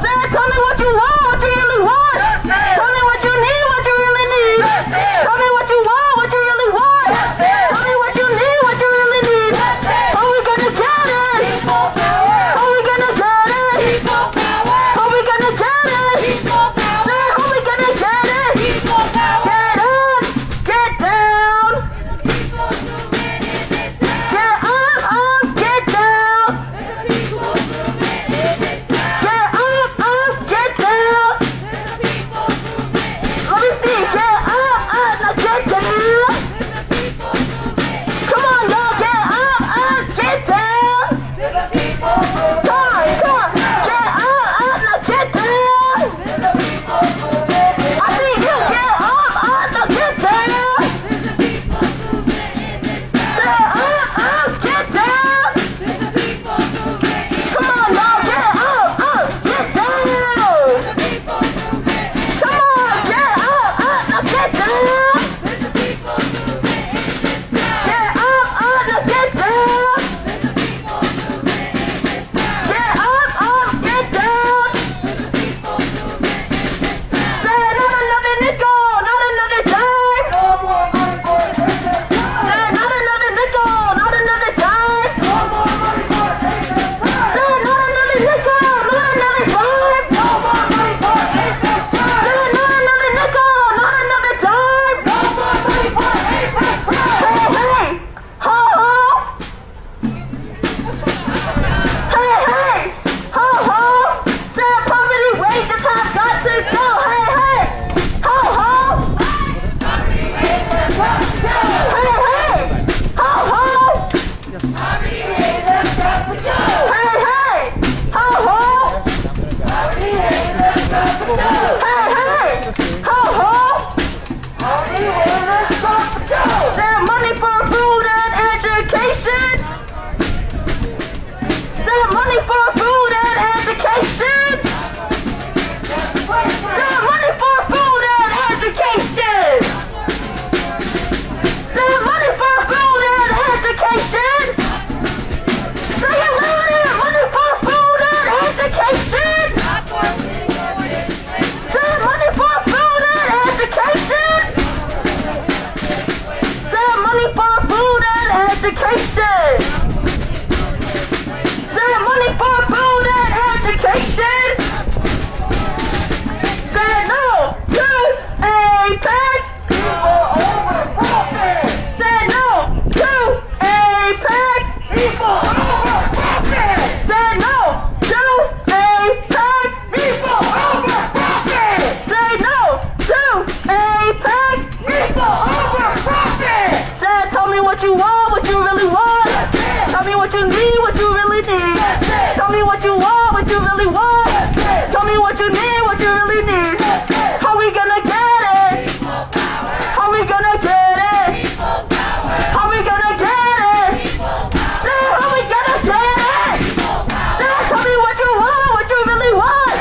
Say, tell me what you want, what you really want. Tell me what you need, what you really need. Tell me what you want, what you really want. Tell me what you need, what you really need. How we gonna get it? How we gonna get it? How we gonna get it? Say, how we gonna get it? Get up, get down. Get up, get down. Get up, get down. Let me see. Get up, now get down. Come on, y'all. Get up, get down. Come on. Get up, now get down. I see you. Get up, now get down. Get up, get down. Come on, y'all. Get up, get down. Come on, get up, now get down. Get up, now get down. Get up, get down. Say, not another nickel, not another dime. Say, not another nickel, not another dime. Say, not another nickel, not another dime. Say, not another nickel, not another dime. Hey, ho, ho. Hey, ho, ho. Say, poverty wages have got to go. Hey, ho, ho. Hey, ho, ho. Hey, ho, ho. Say, money for food and education. Say, money for food and education. Say, money for food and education. Say, money for food and education. Say it louder. Money for food and education. Say, money for food and education. Say, money for food and education. Say, money for food and education. Say, no to APEC. Say, no to APEC. Say, no to APEC. Say, no to APEC. Say, tell me what you want, what you really want. Tell me what you need, what you really need. Tell me what you want, what you really want. Tell me what you need, what you really need. How we gonna get it? How we gonna get it? How we gonna get it? Say, how we gonna get it? Say, tell me what you want, what you really want.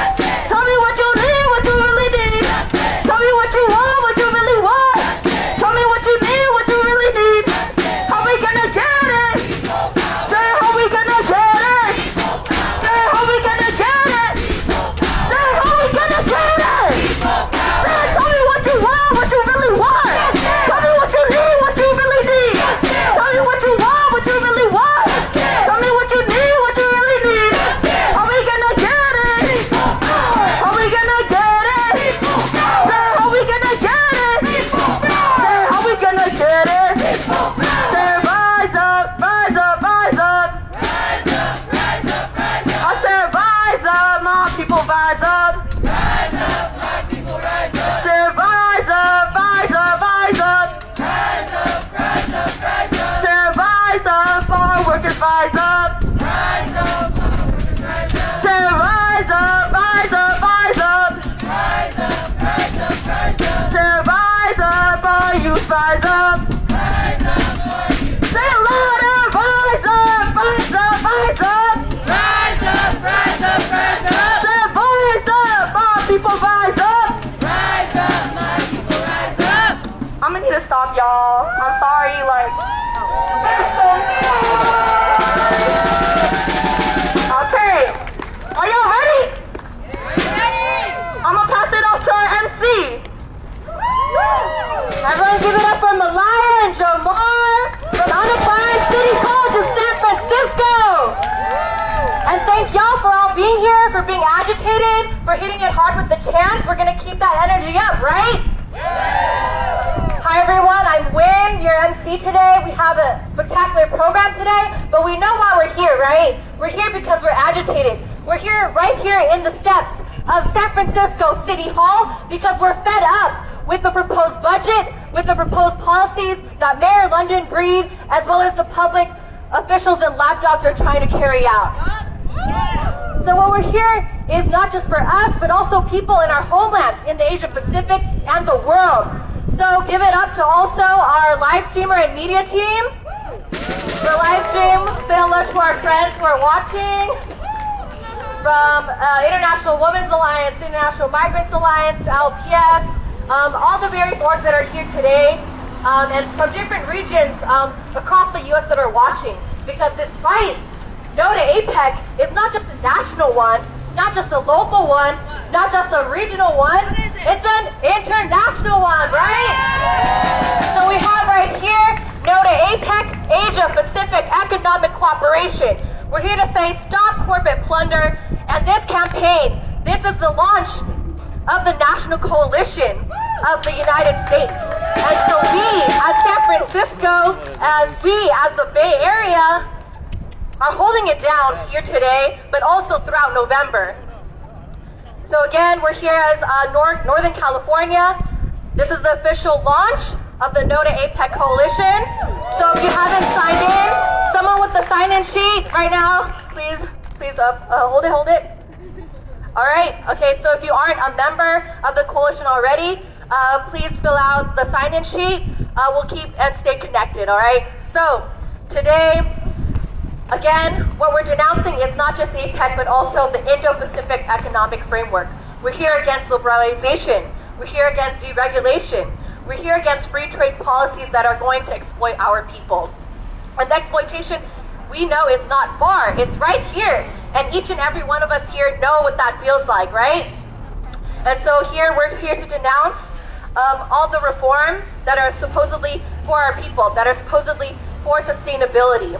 Tell me what you need, what you really need. Tell me what you want, what you really want. Tell me what you need, what you really need. How we gonna get it? Say, how we gonna get it? Say, how we gonna get it? Say, how we gonna get it? Say, tell me what you want, what you really want. Tell me what you need, what you really need. Tell me what you want, what you really want. Tell me what you need, what you really need. How we gonna get it? How we gonna get it? Say, how we gonna get it? Say, how we gonna get it? Say, rise up, rise up, rise up. I said, rise up, my people, rise up. Say, rise up, rise up, rise up. Say, rise up, our workers, rise up. Say, rise up, rise up, rise up. Say, rise up, our youth, rise up. Say it louder, rise up, rise up, rise up. Rise up, rise up, rise up. Say, rise up, my people, rise up. Rise up, my people, rise up. I'm gonna need to stop, y'all. I'm sorry, like. Okay. Are y'all ready? here, for being agitated, for hitting it hard with the chants. We're going to keep that energy up, right? Hi everyone, I'm Win, your MC today. We have a spectacular program today, but we know why we're here, right? We're here because we're agitated. We're here right here in the steps of San Francisco City Hall because we're fed up with the proposed budget, with the proposed policies that Mayor London Breed, as well as the public officials and lapdogs are trying to carry out. So what we're here is not just for us, but also people in our homelands, in the Asia-Pacific and the world. So give it up to also our live streamer and media team. For live stream, say hello to our friends who are watching. From International Women's Alliance, International Migrants Alliance, to ILPS, all the various orgs that are here today, and from different regions across the U.S. that are watching. Because this fight, no to APEC, is not just a national one, not just a local one, not just a regional one, it's an international one, right? So we have right here, no to APEC, Asia-Pacific Economic Cooperation. We're here to say stop corporate plunder, and this campaign, this is the launch of the National Coalition of the United States. And so we, as San Francisco, as the Bay Area, are holding it down here today, but also throughout November. So again, we're here as Northern California. This is the official launch of the No to APEC Coalition. So if you haven't signed in, someone with the sign-in sheet right now, please hold it. All right, okay, so if you aren't a member of the coalition already, please fill out the sign-in sheet. We'll keep and stay connected, all right? So today, again, what we're denouncing is not just APEC, but also the Indo-Pacific Economic Framework. We're here against liberalization. We're here against deregulation. We're here against free trade policies that are going to exploit our people. And the exploitation, we know, is not far. It's right here. And each and every one of us here know what that feels like, right? And so here, we're here to denounce all the reforms that are supposedly for our people, that are supposedly for sustainability.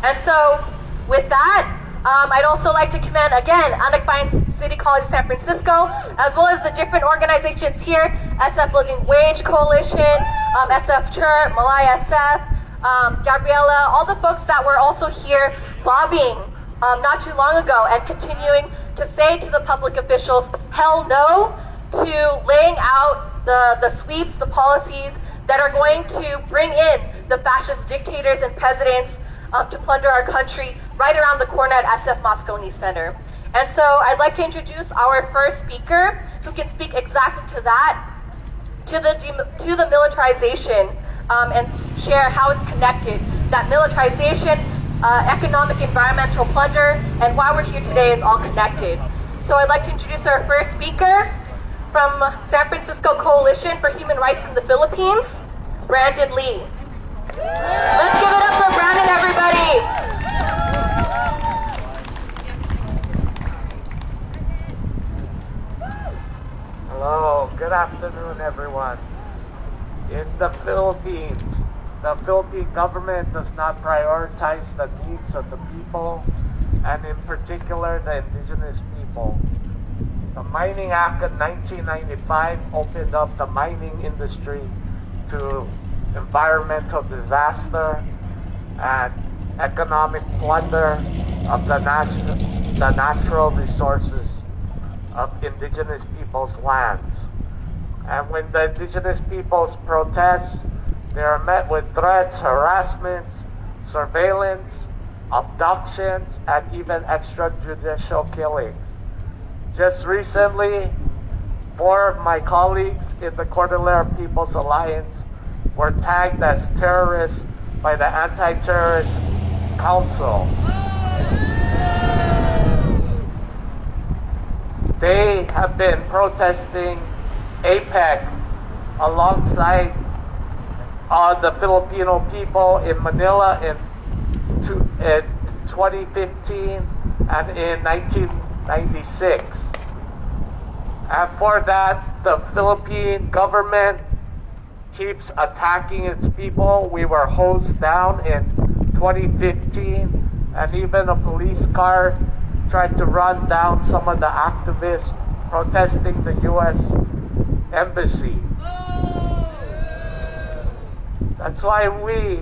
And so, with that, I'd also like to commend, again, Amplify City College San Francisco, as well as the different organizations here, SF Living Wage Coalition, SF CHURT, Malaya SF, Gabriella, all the folks that were also here lobbying not too long ago and continuing to say to the public officials, hell no, to laying out the sweeps, the policies that are going to bring in the fascist dictators and presidents to plunder our country right around the corner at SF Moscone Center. And so I'd like to introduce our first speaker who can speak exactly to that, to the militarization and share how it's connected, that militarization, economic environmental plunder, and why we're here today is all connected. So I'd like to introduce our first speaker from San Francisco Coalition for Human Rights in the Philippines, Brandon Lee. Let's give it up for Brandon, everybody. Hello, good afternoon, everyone. In the Philippines, the Philippine government does not prioritize the needs of the people, and in particular, the indigenous people. The Mining Act of 1995 opened up the mining industry to environmental disaster and economic plunder of the natural resources of indigenous people's lands. And when the indigenous peoples protest, they are met with threats, harassments, surveillance, abductions, and even extrajudicial killings. Just recently, 4 of my colleagues in the Cordillera People's Alliance were tagged as terrorists by the Anti-Terrorist Council. They have been protesting APEC alongside the Filipino people in Manila in 2015 and in 1996. And for that, the Philippine government keeps attacking its people. We were hosed down in 2015, and even a police car tried to run down some of the activists protesting the U.S. Embassy. That's why we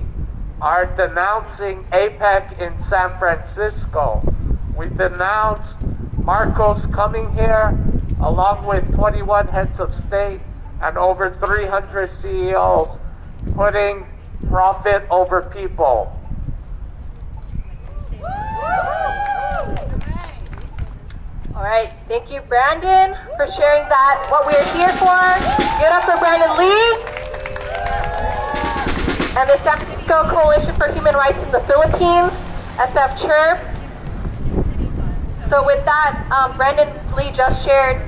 are denouncing APEC in San Francisco. We denounce Marcos coming here along with 21 heads of state and over 300 CEOs putting profit over people. All right, thank you, Brandon, for sharing that, what we're here for. Give it up for Brandon Lee and the San Francisco Coalition for Human Rights in the Philippines, SF CHIRP. So with that, Brandon Lee just shared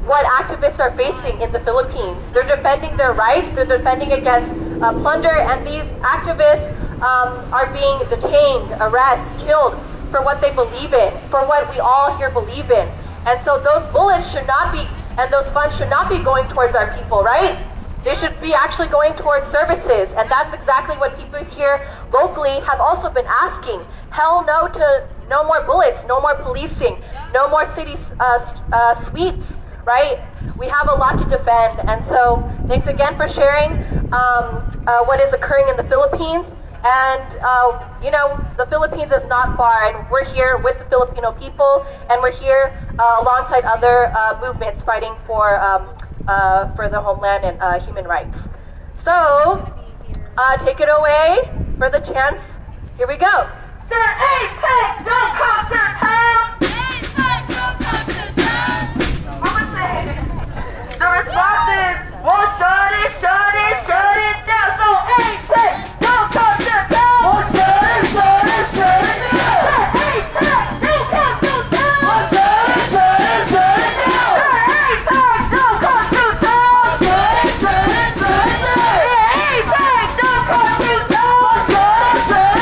what activists are facing in the Philippines. They're defending their rights, they're defending against plunder, and these activists are being detained, arrested, killed for what they believe in, for what we all here believe in. And so those bullets should not be, and those funds should not be going towards our people, right? They should be actually going towards services, and that's exactly what people here locally have also been asking. Hell no to no more bullets, no more policing, no more city sweeps, right? We have a lot to defend, and so thanks again for sharing what is occurring in the Philippines. And, you know, the Philippines is not far, and we're here with the Filipino people, and we're here alongside other movements fighting for the homeland and human rights. So, take it away for the chance. Here we go. The APEC don't come to town. APEC don't come to town. I'ma say it. The response is, well, shut it down. So APEC don't come to town. Well, shut it down. The APEC don't come to town. Well, shut it down. The APEC don't come to town. Shut it down. The APEC don't come to town. Shut it down. The APEC don't come to town. Shut it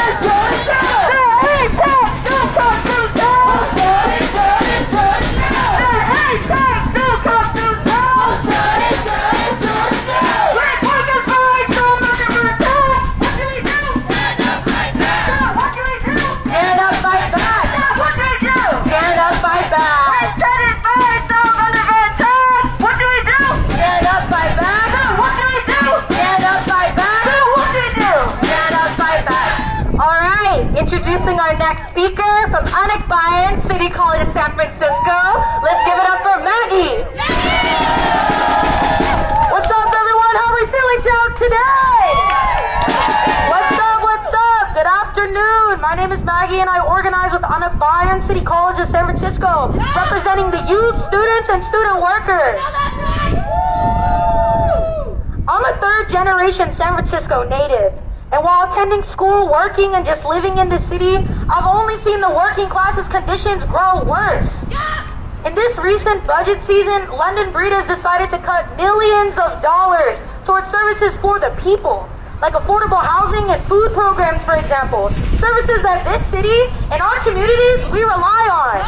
down. The APEC don't come to town. Shut it down. Black workers' rights don't under attack. What do we do? Stand up, fight back. What do we do? Stand up, fight back. What do we do? Stand up, fight back. Senate rights don't under attack. What do we do? Stand up, fight back. What do we do? Stand up, fight back. What do we do? Stand up, fight back. All right, introducing our next speaker from ILPS, City College of San Francisco. Let's give it up for Maggie. What's up, everyone? How are we feeling today? What's up? What's up? Good afternoon. My name is Maggie, and I organize with ILPS, City College of San Francisco, representing the youth, students, and student workers. I'm a third-generation San Francisco native, and while attending school, working, and just living in the city, I've only seen the working class's conditions grow worse. In this recent budget season, London Breed has decided to cut millions of dollars towards services for the people, like affordable housing and food programs, for example, services that this city and our communities, we rely on.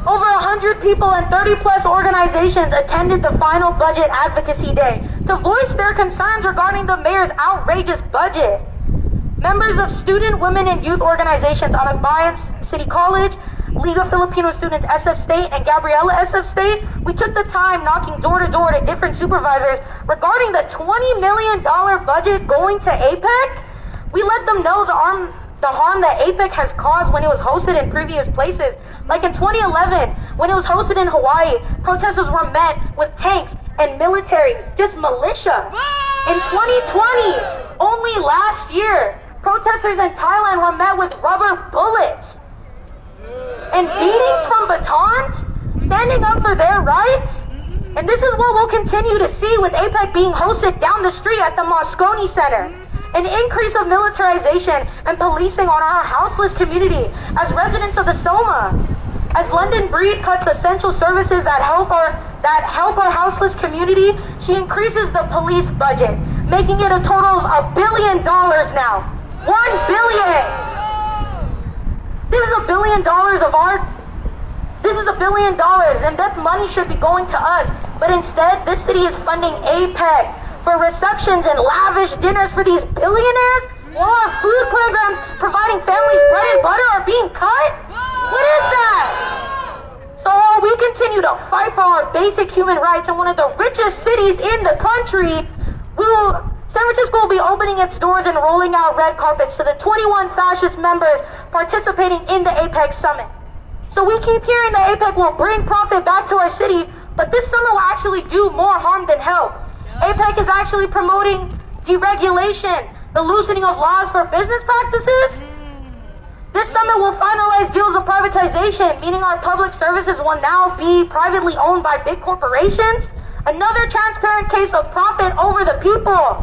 Over 100 people and 30-plus organizations attended the final budget advocacy day to voice their concerns regarding the mayor's outrageous budget. Members of student, women, and youth organizations on Alliance City College, League of Filipino Students SF State, and Gabriela SF State, we took the time knocking door to door to different supervisors regarding the $20 million budget going to APEC. We let them know the harm that APEC has caused when it was hosted in previous places. Like in 2011, when it was hosted in Hawaii, protesters were met with tanks and military, just militia. In 2020, only last year, protesters in Thailand were met with rubber bullets and beatings from batons, standing up for their rights. And this is what we'll continue to see with APEC being hosted down the street at the Moscone Center. An increase of militarization and policing on our houseless community as residents of the Soma. As London Breed cuts essential services that help our houseless community, she increases the police budget, making it a total of $1 billion now. $1 billion! This is $1 billion This is $1 billion, and that money should be going to us. But instead, this city is funding APEC for receptions and lavish dinners for these billionaires, while our food programs providing families bread and butter are being cut. What is that? So while we continue to fight for our basic human rights in one of the richest cities in the country, San Francisco will be opening its doors and rolling out red carpets to the 21 fascist members participating in the APEC summit. So we keep hearing that APEC will bring profit back to our city, but this summit will actually do more harm than help. APEC is actually promoting deregulation, the loosening of laws for business practices. This summit will finalize deals of privatization, meaning our public services will now be privately owned by big corporations. Another transparent case of profit over the people.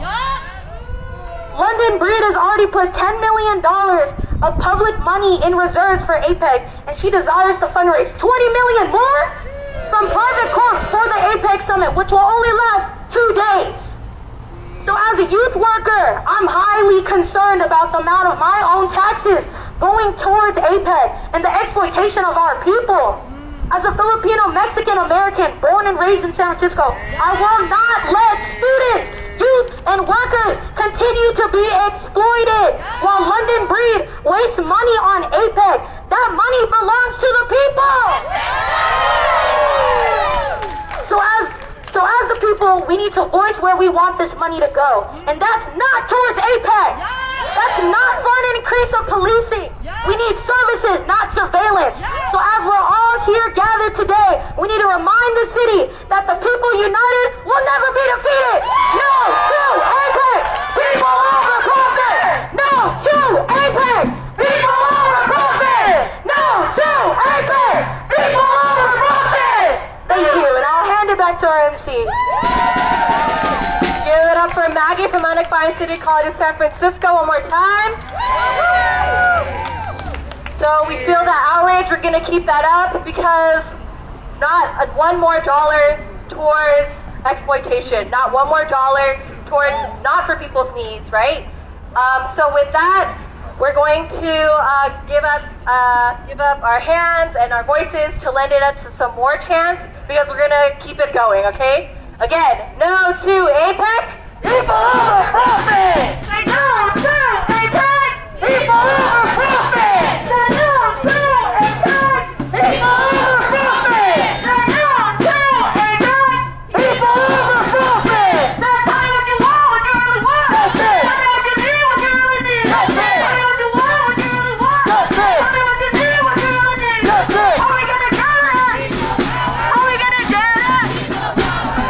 London Breed has already put $10 million of public money in reserves for APEC, and she desires to fundraise $20 million more from private corps for the APEC summit, which will only last 2 days. So as a youth worker, I'm highly concerned about the amount of my own taxes going towards APEC and the exploitation of our people. As a Filipino Mexican American born and raised in San Francisco, I will not let students, youth, and workers continue to be exploited while London Breed wastes money on APEC. That money belongs to the people. So as the people, we need to voice where we want this money to go. And that's not towards APEC. That's not for an increase of policing. We need services, not surveillance. So as we're all here gathered today, we need to remind the city that the people united will never be defeated. No to APEC! People over profit! No to APEC! People over profit! No to APEC! People over profit! Thank you, and I'll hand it back to our MC. Give it up for Maggie from Indo-Pacific City College of San Francisco one more time. So we feel that outrage, we're going to keep that up because not one more dollar towards exploitation, not one more dollar towards not for people's needs, right? So with that, we're going to give up our hands and our voices to lend it up to some more chants because we're going to keep it going, okay? Again, no to APEC. People over profit. Say no to APEC. People over profit. Say no to APEC. People over profit. Say no to APEC. People over profit. Tell me what you want, what you really want. That's it. Tell me what you need, what you really need. That's it. Tell me what you want, what you really want. That's it. Tell me what you need, what you really need. That's it. Are we gonna get it? Are we gonna get it?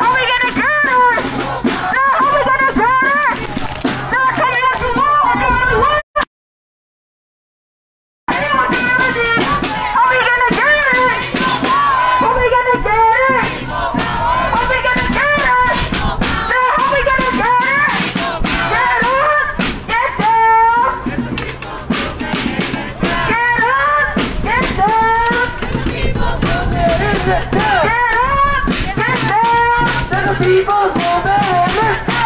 Are we gonna get it? No, are we gonna get it? No, tell me what you want, what you really want. People's movement, let's go!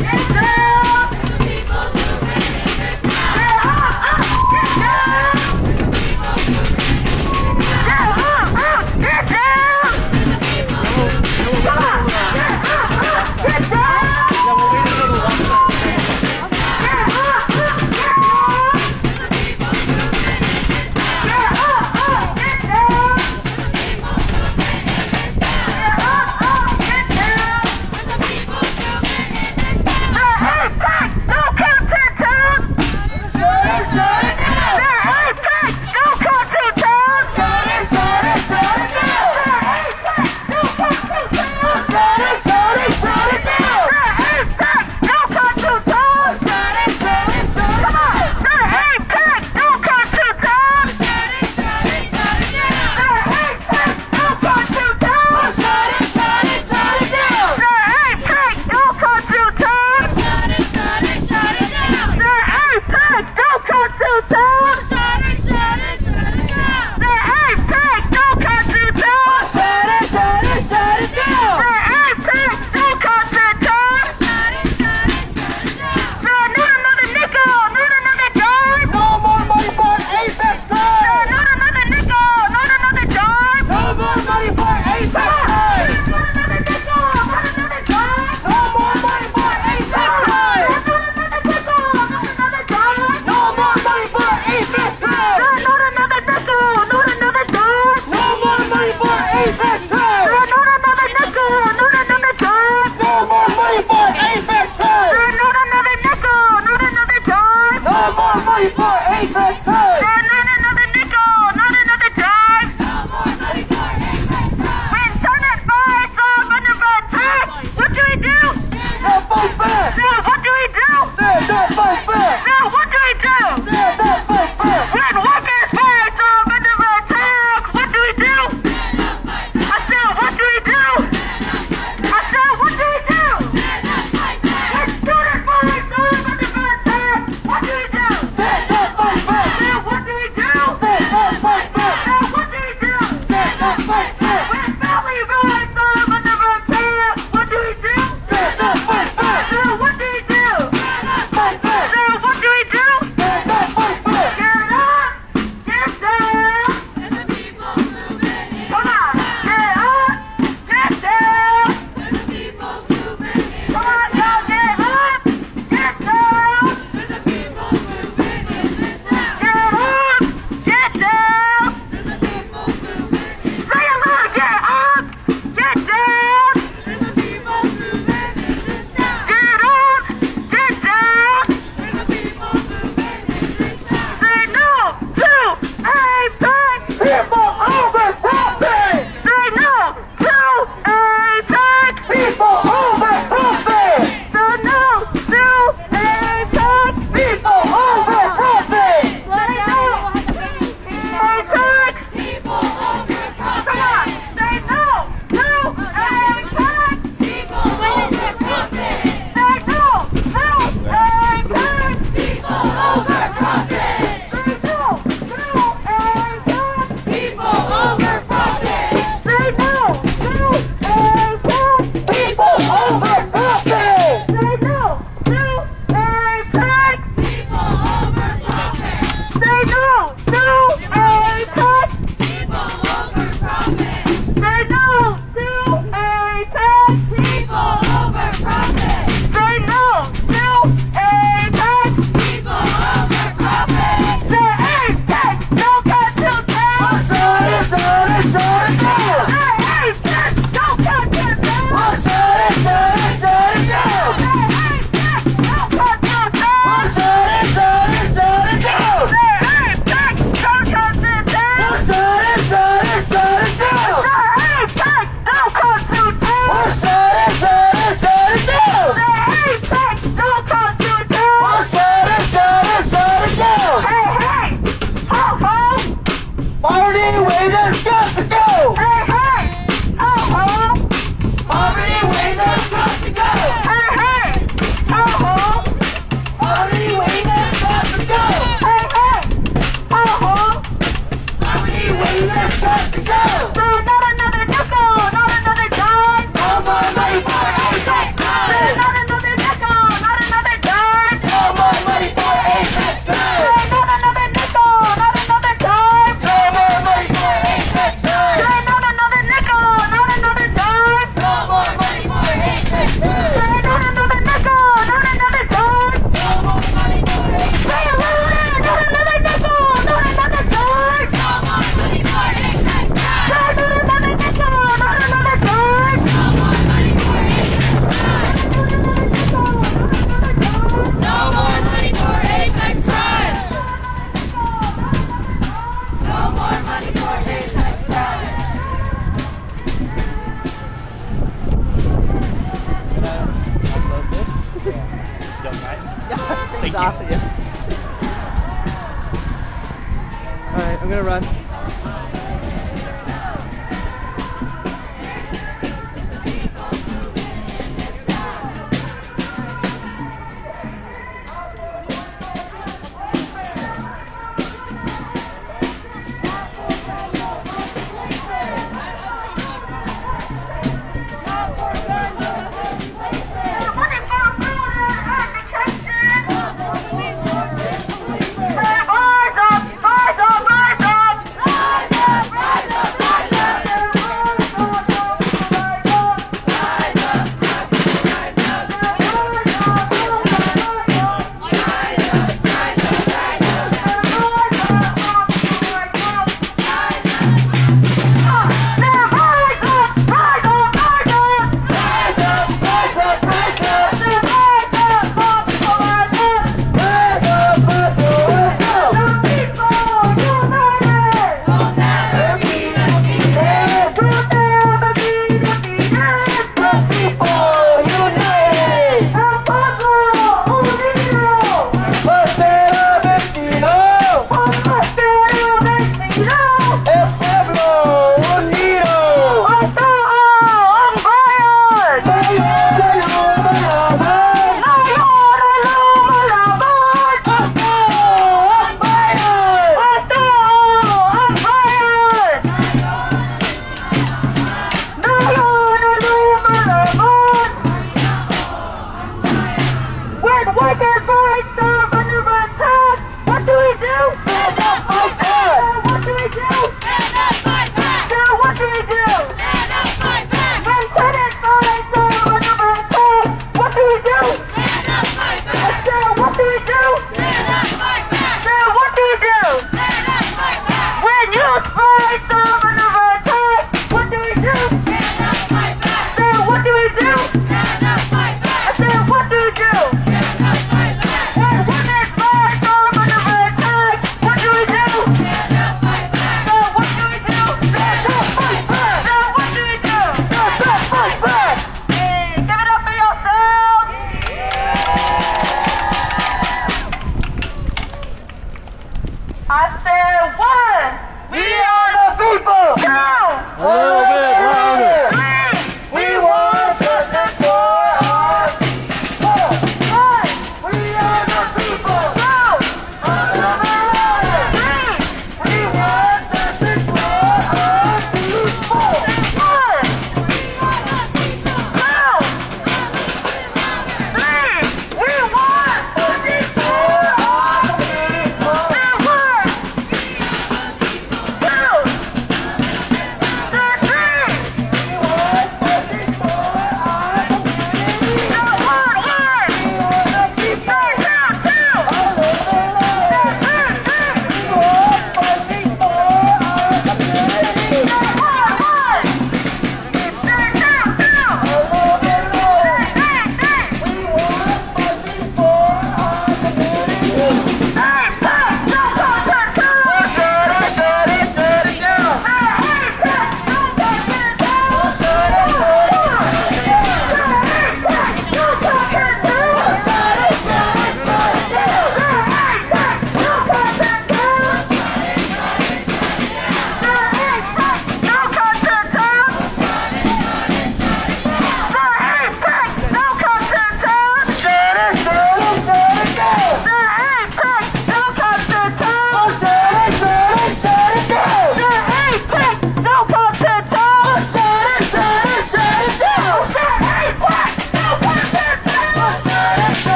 Get down! People's movement, let's go! Get up, get down! People's movement, get down! Come on! Get down! Get down! Get down!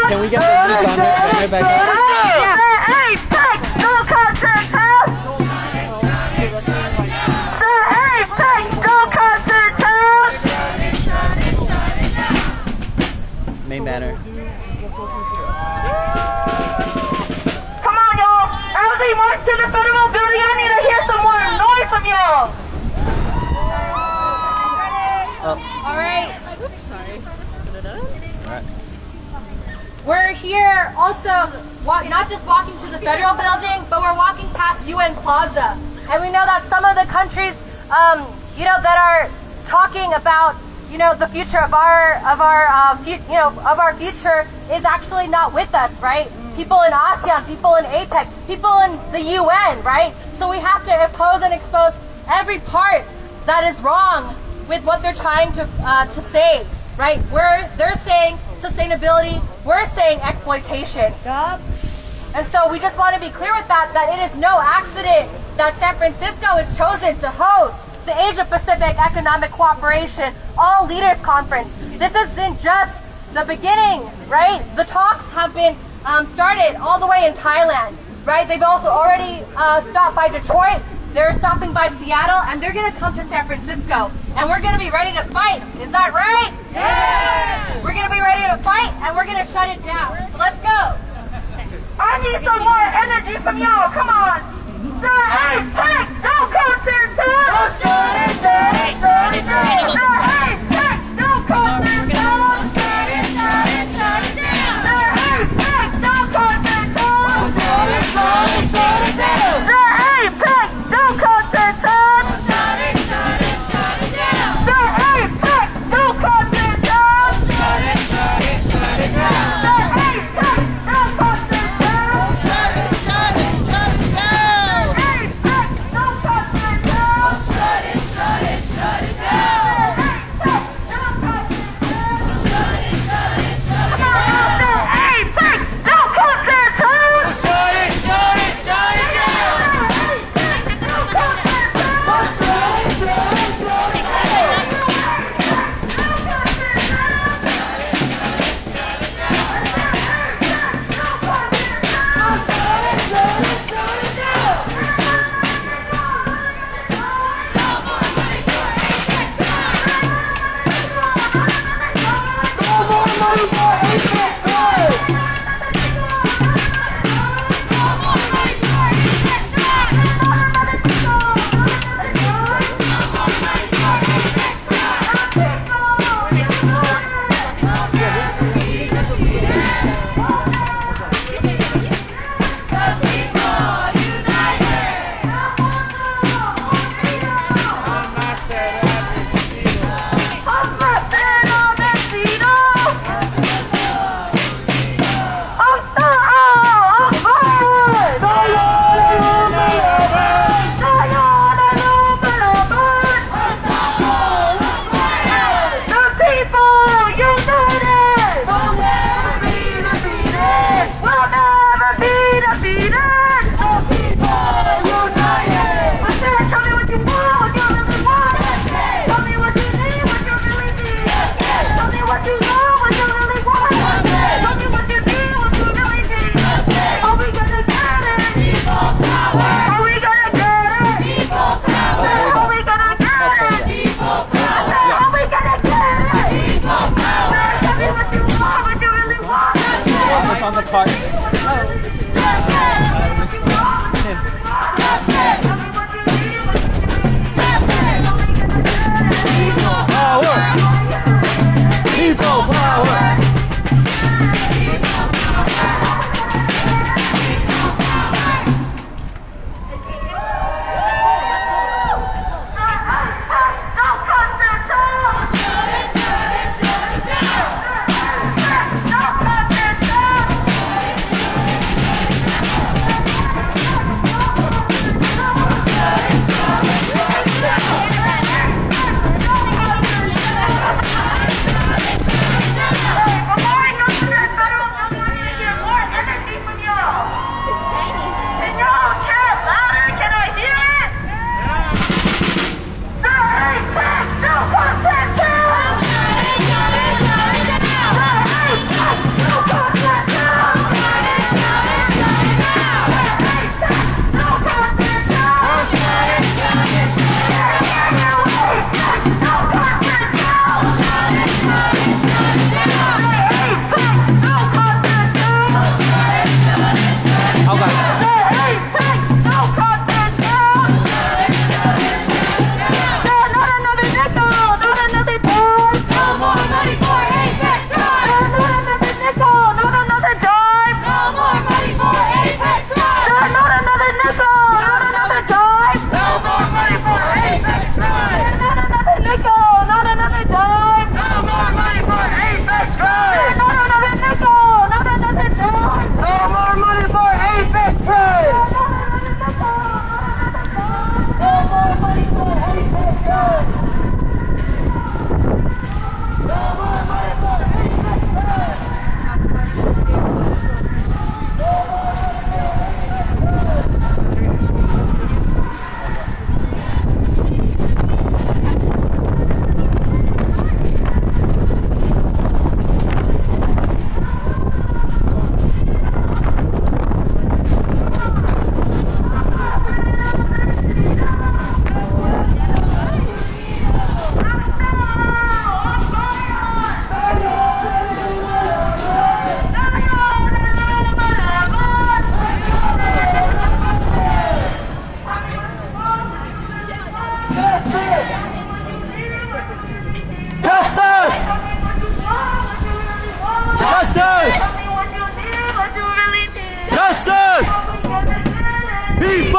Can we get the banner back up? APEC, no content town. APEC, no content town. Main banner. Come on, y'all. As we march to the federal building, I need to hear some more noise from y'all. All right. Oops, sorry. All right. We're here also, not just walking to the federal building, but we're walking past UN Plaza. And we know that some of the countries, that are talking about, the future of our future is actually not with us, right? People in ASEAN, people in APEC, people in the UN, right? So we have to oppose and expose every part that is wrong with what they're trying to say, right? They're saying sustainability, we're saying exploitation. Yup. And so we just want to be clear with that it is no accident that San Francisco is chosen to host the Asia-Pacific Economic Cooperation All Leaders Conference. This isn't just the beginning, right? The talks have been started all the way in Thailand, right? They've also already stopped by Detroit. They're stopping by Seattle, and they're going to come to San Francisco. And we're going to be ready to fight. Is that right? Yes! We're going to be ready to fight, and we're going to shut it down. So let's go. I need some more energy from y'all. Come on. The APEC, no content town. The APEC, no content town. The APEC, no content town. The APEC, no content town. The APEC, no content town. On the cart. People power.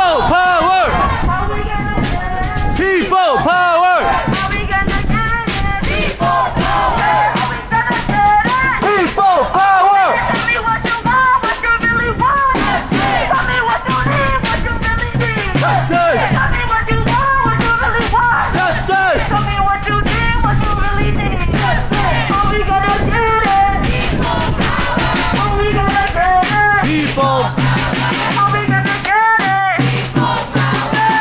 People power! How we gonna get it? People power! How we gonna get it? People power. How we gonna get it? People power! Tell me what you want, what you really want. Tell me what you need, what you really need. Justice! Tell me what you want, what you really want. Justice! Tell me what you need, what you really need. How we gonna get it? How we gonna get it? People! How we gonna get it?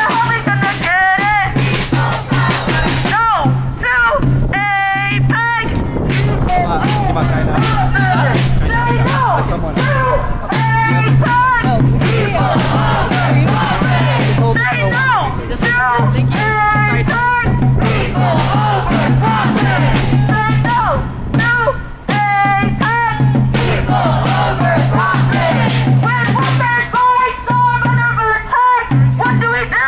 How we gonna get it? No to APEC. Come on, China. Say no Someone. to APEC. Say no to Thank you. Sorry, sorry. People over profit. Say no to APEC. People over profit. When women's rights are under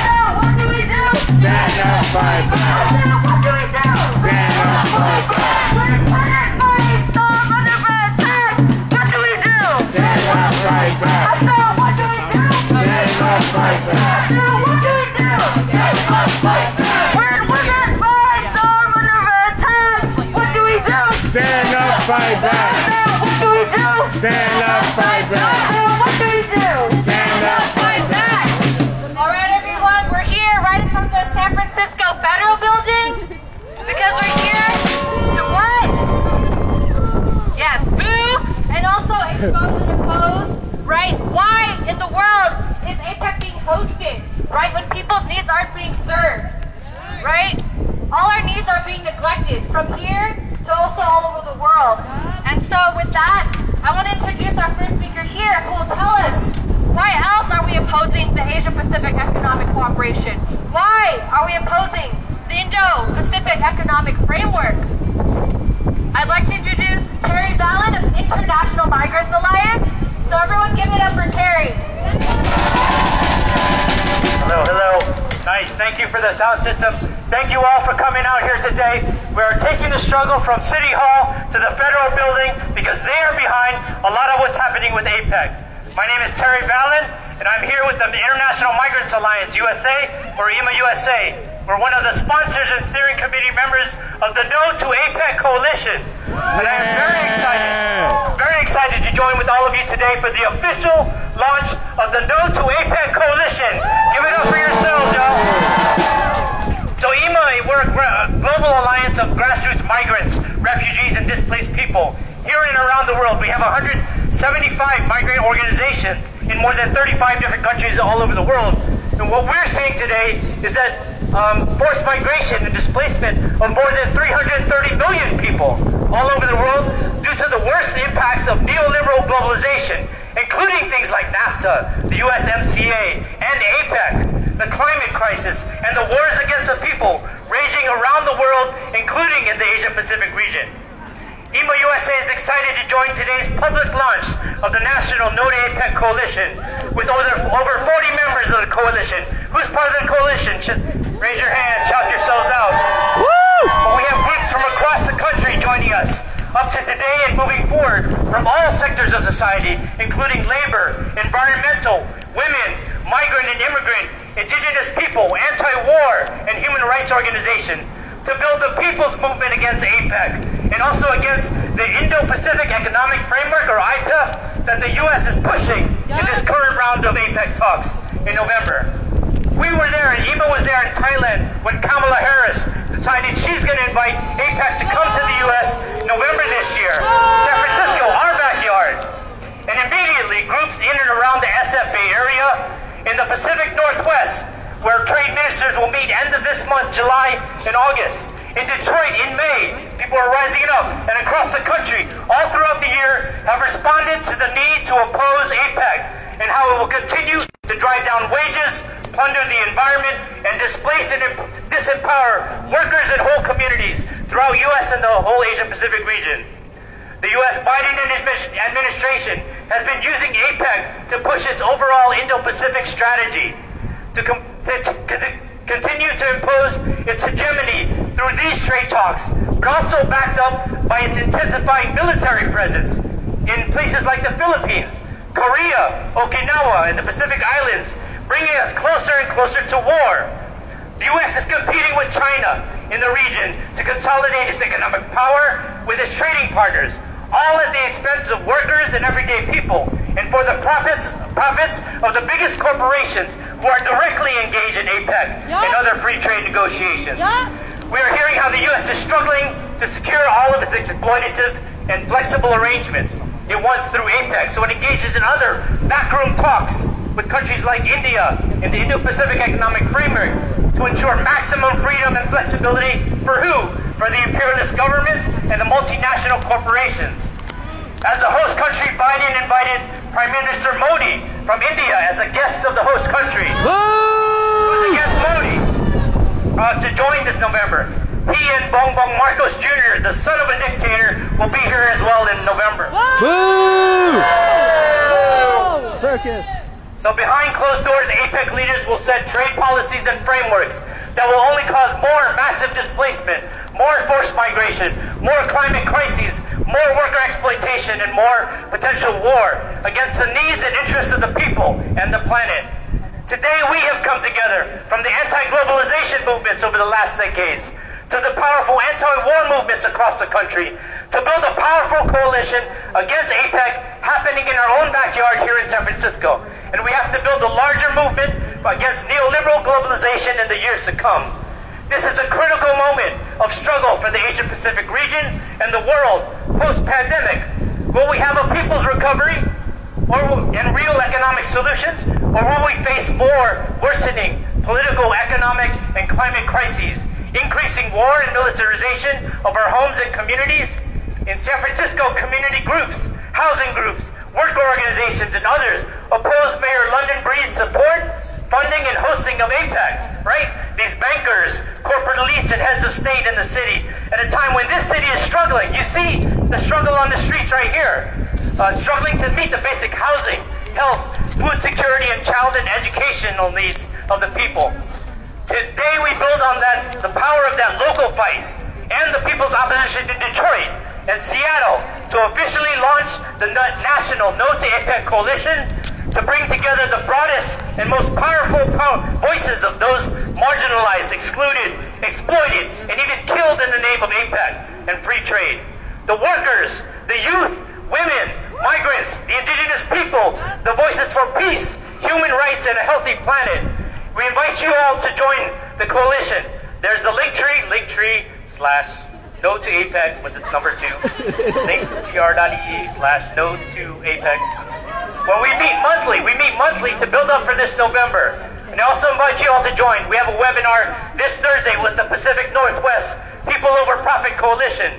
attack, what do we do? Stand up, fight back. What do we do? Stand up, fight back. What do we do? Stand up, fight back. When women's rights are under attack, what do we do? Stand up, fight back. I said, what do we do? Stand up, fight back. I said, what do we do? Stand up, fight back. When women's rights are under attack, what do we do? Stand up, fight I back. said, what do we do? Stand up, fight I back. said, what do we do? Stand up, fight back. All right, everyone, we're here right in front of the San Francisco Federal Building because we're here to what? Yes, boo, and also expose and oppose, right? Why in the world is APEC being hosted, right? When people's needs aren't being served, right? All our needs are being neglected from here to also all over the world. And so with that, I want to introduce our first speaker here who will tell us why else are we opposing the Asia-Pacific Economic Cooperation? Why are we opposing the Indo-Pacific Economic Framework? I'd like to introduce Terry Ballin of International Migrants Alliance. So everyone give it up for Terry. Hello, hello. Nice. Thank you for the sound system. Thank you all for coming out here today. We are taking the struggle from City Hall to the Federal Building because they are behind a lot of what's happening with APEC. My name is Terry Ballin, and I'm here with the International Migrants Alliance USA, or IMA USA. We're one of the sponsors and steering committee members of the No to APEC Coalition. And I am very excited to join with all of you today for the official launch of the No to APEC Coalition. Give it up for yourselves, y'all. So IMA, we're a global alliance of grassroots migrants, refugees, and displaced people. Here and around the world, we have 175 migrant organizations in more than 35 different countries all over the world. And what we're seeing today is that forced migration and displacement of more than 330 million people all over the world due to the worst impacts of neoliberal globalization, including things like NAFTA, the USMCA, and APEC, the climate crisis, and the wars against the people raging around the world, including in the Asia-Pacific region. IMA USA is excited to join today's public launch of the National No to APEC Coalition with over 40 members of the coalition. Who's part of the coalition? Raise your hand, shout yourselves out. Woo! But we have groups from across the country joining us. Up to today and moving forward from all sectors of society, including labor, environmental, women, migrant and immigrant, indigenous people, anti-war, and human rights organization, to build the people's movement against APEC and also against the Indo-Pacific Economic Framework, or IPEF, that the U.S. is pushing in this current round of APEC talks in November. We were there, and IMA was there in Thailand when Kamala Harris decided she's going to invite APEC to come to the U.S. in November this year. San Francisco, our backyard. And immediately, groups in and around the SF Bay Area, in the Pacific Northwest, where trade ministers will meet end of this month, July and August. In Detroit in May, people are rising up, and across the country, all throughout the year, have responded to the need to oppose APEC and how it will continue to drive down wages, plunder the environment, and displace and disempower workers and whole communities throughout U.S. and the whole Asia-Pacific region. The U.S. Biden administration has been using APEC to push its overall Indo-Pacific strategy, to continue to impose its hegemony through these trade talks, but also backed up by its intensifying military presence in places like the Philippines, Korea, Okinawa, and the Pacific Islands, bringing us closer and closer to war. The U.S. is competing with China in the region to consolidate its economic power with its trading partners, all at the expense of workers and everyday people, and for the profits of the biggest corporations who are directly engaged in APEC and other free trade negotiations. We are hearing how the U.S. is struggling to secure all of its exploitative and flexible arrangements it wants through APEC, so it engages in other backroom talks with countries like India in the Indo-Pacific Economic Framework to ensure maximum freedom and flexibility for who? For the imperialist governments and the multinational corporations. As the host country, Biden invited Prime Minister Modi from India as a guest of the host country. Who's against Modi? To join this November. He and Bongbong Marcos Jr., the son of a dictator, will be here as well in November. Circus. So behind closed doors, APEC leaders will set trade policies and frameworks that will only cause more massive displacement, more forced migration, more climate crises, more worker exploitation, and more potential war against the needs and interests of the people and the planet. Today we have come together from the anti-globalization movements over the last decades to the powerful anti-war movements across the country to build a powerful coalition against APEC happening in our own backyard here in San Francisco. And we have to build a larger movement against neoliberal globalization in the years to come. This is a critical moment of struggle for the Asia-Pacific region and the world post-pandemic. Will we have a people's recovery and real economic solutions, or will we face more worsening political, economic, and climate crises, increasing war and militarization of our homes and communities? In San Francisco, community groups, housing groups, worker organizations, and others oppose Mayor London Breed's support, funding, and hosting of APEC, right? These bankers, corporate elites, and heads of state in the city at a time when this city is struggling. You see the struggle on the streets right here, struggling to meet the basic housing, health, food security, and child and educational needs of the people. Today we build on that, the power of that local fight and the people's opposition in Detroit and Seattle to officially launch the national No to APEC coalition to bring together the broadest and most powerful voices of those marginalized, excluded, exploited, and even killed in the name of APEC and free trade. The workers, the youth, women, migrants, the indigenous people, the voices for peace, human rights, and a healthy planet. We invite you all to join the coalition. There's the linktree/no to APEC with the number 2. linktr.ee/no to APEC. When we meet monthly to build up for this November. And I also invite you all to join. We have a webinar this Thursday with the Pacific Northwest People Over Profit Coalition.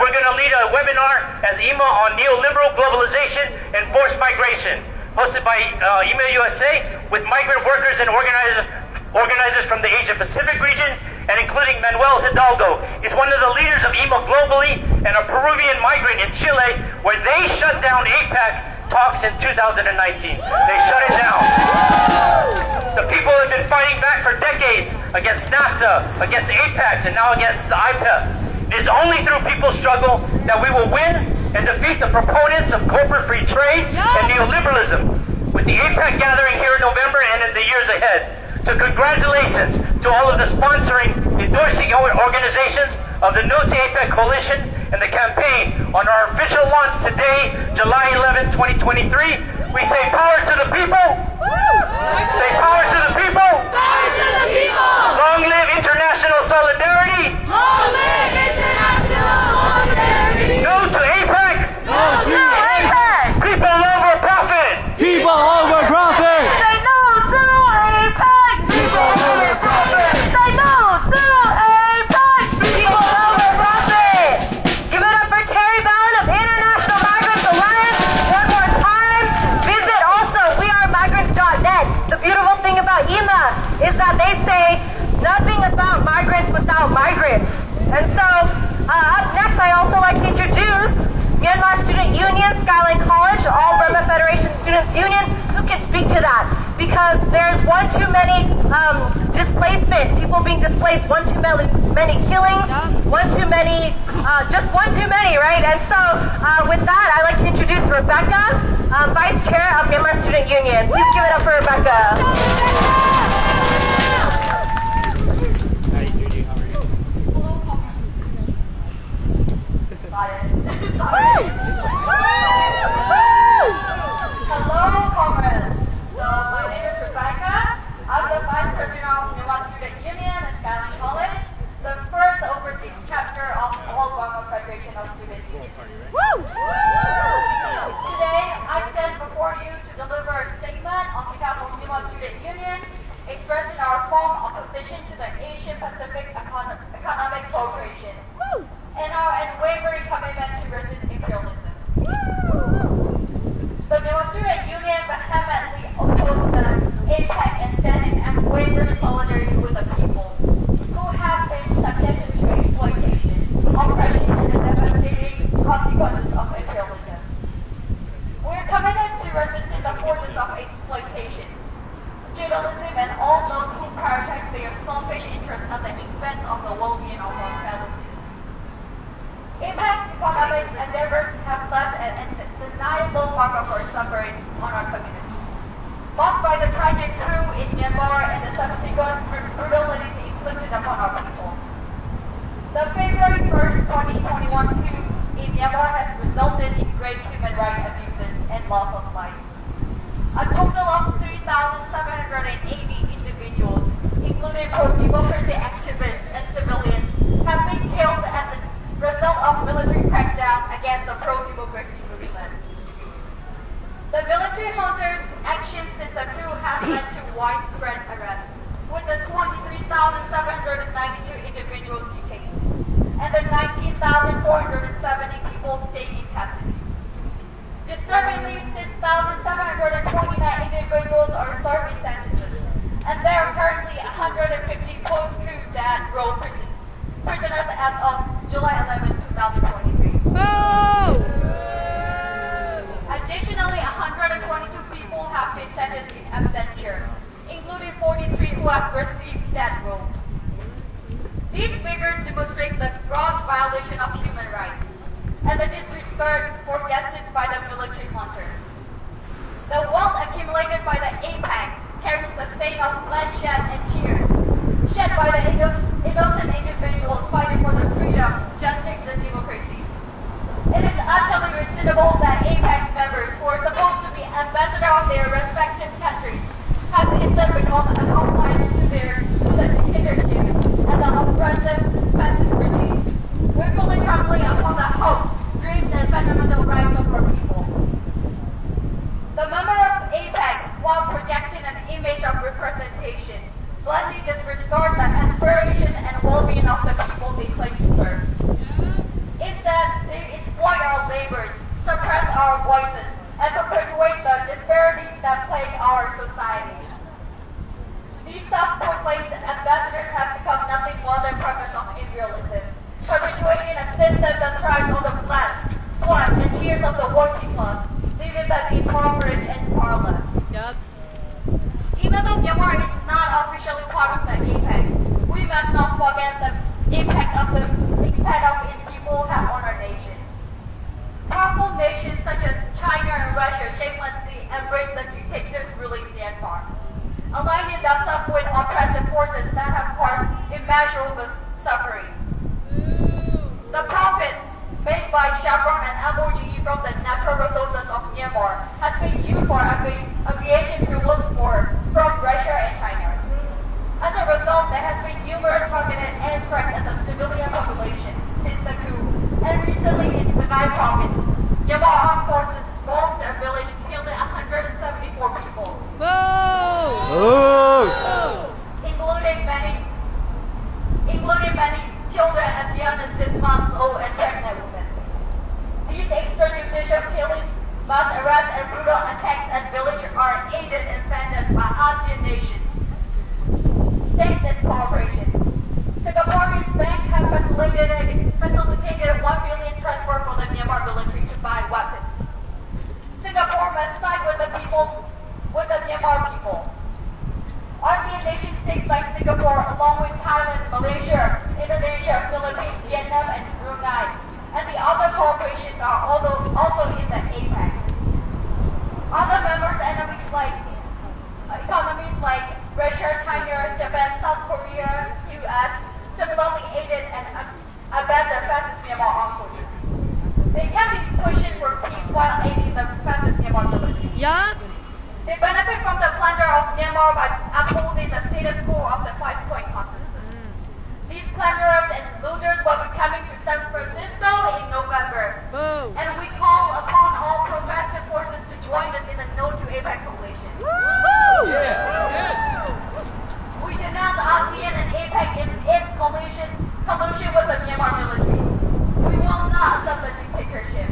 We're going to lead a webinar as IMA on neoliberal globalization and forced migration, hosted by IMA USA with migrant workers and organizers from the Asia-Pacific region, and including Manuel Hidalgo. He's one of the leaders of IMA globally and a Peruvian migrant in Chile, where they shut down APEC talks in 2019. They shut it down. The people have been fighting back for decades against NAFTA, against APEC, and now against the IPEF. It is only through people's struggle that we will win and defeat the proponents of corporate free trade and neoliberalism. With the APEC gathering here in November and in the years ahead. So congratulations to all of the sponsoring, endorsing organizations of the No to APEC Coalition and the campaign on our official launch today, July 11, 2023. We say power to the people. Say power to the people. Power to the people! Long live international solidarity. Long live international solidarity! No to APEC. No to APEC! People over profit. People over profit. Say no to APEC! People over profit! Say no to APEC! People over profit! Give it up for Terry Ballin of International Migrants Alliance. One more time. Visit also wearemigrants.net. The beautiful thing about IMA is that they say nothing about migrants without migrants. And so, up next, I also like to introduce Myanmar Student Union, Skyline College, All Burma Federation Students Union, who can speak to that. Because there's one too many displacement, people being displaced, one too many killings, one too many, just one too many, right? And so with that, I'd like to introduce Rebecca. Vice Chair of Myanmar Student Union. Please give it up for Rebecca. Hello, comrades. So my name is Rebecca. I'm the Vice President of Myanmar Student Union at Skyline College, the first overseas chapter of All Burma Federation of Student Unions. Today, I stand before you to deliver a statement on behalf of Myanmar Student Union, expressing our firm opposition to the Asia-Pacific Economic Cooperation and our unwavering commitment to resist imperialism. The Myanmar Student Union vehemently opposed the APEC and stand in unwavering solidarity with the people who have been subjected to exploitation, oppression, and the devastating consequences of imperialism. We are committed to resisting the forces of exploitation, feudalism, and all those who prioritize their selfish interests at the expense of the well-being of our fellow citizens. APEC economic endeavors have left an undeniable mark of our suffering on our community, marked by the tragic coup in Myanmar and the subsequent brutalities inflicted upon our people. The February 1st, 2021 coup in Myanmar has resulted in great human rights abuses and loss of life. A total of 3,780 individuals, including pro-democracy activists and civilians, have been killed as a result of military crackdown against the pro-democracy movement. The military hunters' actions since the coup have led to widespread arrests, with the 23,792 individuals detained, and the 19,470 people staying in custody. Disturbingly, 6,729 individuals are serving sentences, and there are currently 150 post-coup death row prisoners as of July 11, 2023. Additionally, 122 people have been sentenced in absentia, including 43 who have received death rows. These figures demonstrate the gross violation of human rights and the disregard for justice by the military junta. The wealth accumulated by the APEC carries the stain of bloodshed and tears shed by the innocent individuals fighting for the freedom, justice, and democracy. It is utterly reasonable that APEC members who are supposed to be ambassadors of their respective countries have instead become accomplices to the dictatorship and the oppressive fascist regime, willfully trampling upon the hopes, dreams, and fundamental rights of our people. The member of APEC, while projecting an image of representation, bluntly disregard the aspiration and well-being of the people they claim to serve. Instead, they exploit our labors, suppress our voices, and perpetuate the disparities that plague our society. These self-proclaimed ambassadors have become nothing more than puppets of imperialism, perpetuating a system that thrives on the blood, sweat, and tears of the working class, leaving them impoverished and powerless. Even though Myanmar is not officially part of the APEC, we must not forget the impact of its people have on our nation. Powerful nations such as China and Russia shamelessly embrace the dictators ruling Myanmar, aligning themselves with oppressive forces that have caused immeasurable suffering. The profits made by Chevron and MOGE from the natural resources of Myanmar has been used for aviation fuels from Russia and China. As a result, there has been numerous targeted airstrikes at the civilian population since the coup, and recently in the Gai province, Myanmar armed forces bombed a village, killing 174 people, including many children as young as 6 months old and pregnant women. These extrajudicial killings, mass arrests, and brutal attacks at villages are aided and funded by ASEAN nations, states, and cooperation. Singapore's bank have facilitated a 1 billion transfer for the Myanmar military to buy weapons. Singapore must side with the Myanmar people. ASEAN nation states like Singapore, along with Thailand, Malaysia, Indonesia, Philippines, Vietnam, and Brunei, and the other corporations are also in the APEC. other members enemies like economies like Russia, China, Japan, South Korea, US, similarly aided and abandoned fascist Myanmar armed forces. They can be pushing for peace while aiding the fascist Myanmar military. Yup. They benefit from the plunder of Myanmar by upholding the status quo of the 5-point consensus. These plunderers and looters will be coming to San Francisco in November. Boom. And we call upon all progressive forces to join us in the No to APEC coalition. Woo! We denounce ASEAN and APEC in its collusion with the Myanmar military. We will not accept the dictatorship.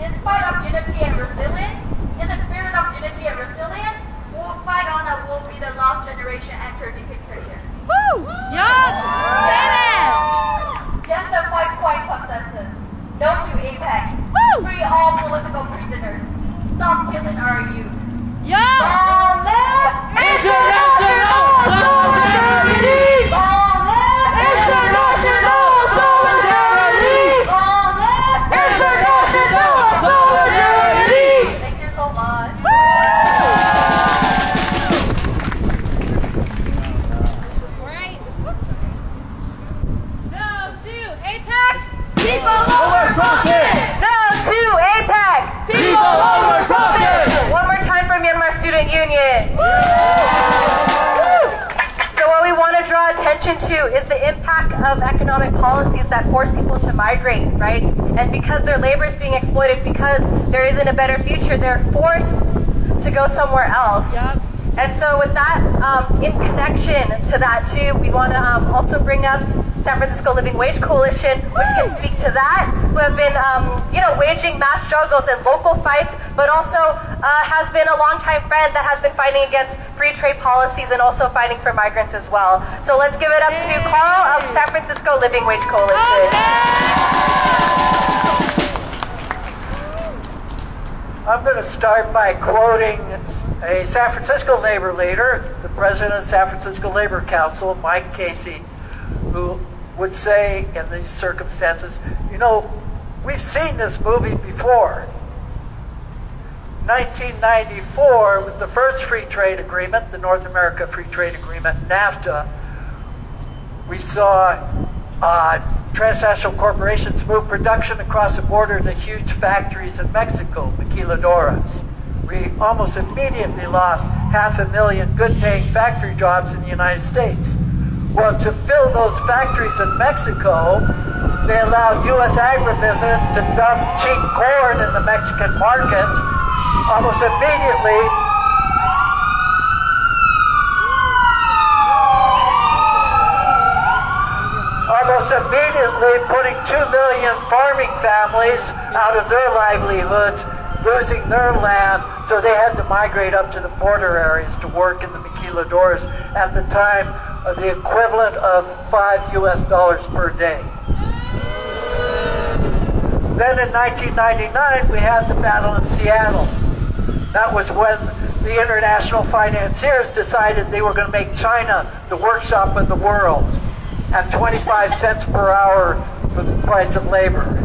In spite of unity and resilience, in the spirit of unity and resilience, we will fight on and will be the last generation enter dictatorship. Woo! Yup! Say that! Just the 5-point consensus. No to APEC. Woo! Free all political prisoners. Stop killing our youth. Yup! Long live International solidarity! Long live International solidarity! Long live International solidarity! Thank you so much. Alright. No to APEC! People over profit! No to APEC! People over profit! One more time for Myanmar Student Union. So what we want to draw attention to is the impact of economic policies that force people to migrate, right? And because their labor is being exploited, because there isn't a better future, they're forced to go somewhere else. Yup. And so with that, in connection to that too, we want to also bring up San Francisco Living Wage Coalition, which can speak to that, who have been, waging mass struggles and local fights, but also has been a longtime friend that has been fighting against free trade policies and also fighting for migrants as well. So let's give it up to Carl of San Francisco Living Wage Coalition. I'm going to start by quoting a San Francisco labor leader, the president of San Francisco Labor Council, Mike Casey, who would say in these circumstances, we've seen this movie before. 1994, with the first free trade agreement, the North America Free Trade Agreement, NAFTA, we saw transnational corporations move production across the border to huge factories in Mexico, maquiladoras. We almost immediately lost 500,000 good-paying factory jobs in the United States. Well, to fill those factories in Mexico, they allowed U.S. agribusiness to dump cheap corn in the Mexican market. Almost immediately, putting 2 million farming families out of their livelihoods, losing their land, so they had to migrate up to the border areas to work in the maquiladoras at the time of the equivalent of $5 US per day. Then in 1999, we had the battle in Seattle. That was when the international financiers decided they were going to make China the workshop of the world at 25 cents per hour for the price of labor.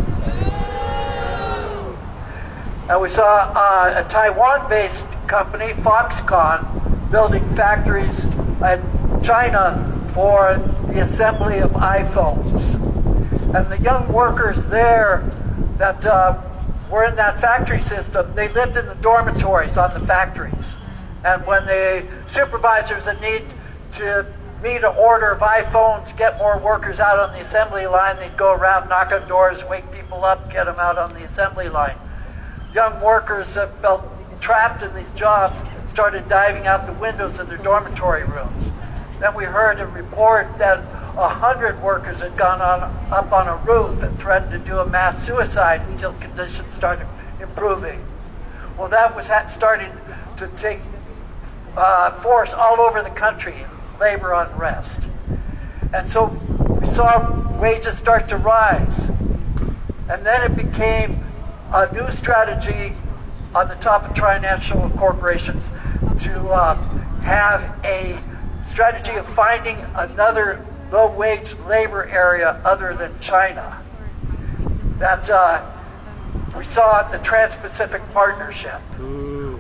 And we saw a Taiwan-based company, Foxconn, building factories in China for the assembly of iPhones. And the young workers there that were in that factory system, they lived in the dormitories on the factories. And when the supervisors that need to meet an order of iPhones, get more workers out on the assembly line, they'd go around, knock on doors, wake people up, get them out on the assembly line. Young workers that felt trapped in these jobs started diving out the windows of their dormitory rooms. Then we heard a report that 100 workers had gone up on a roof and threatened to do a mass suicide until conditions started improving. Well, that was starting to take force all over the country, labor unrest. And so we saw wages start to rise. And then it became a new strategy on the top of trinational corporations to have a strategy of finding another low-wage labor area other than China. That we saw the Trans-Pacific Partnership.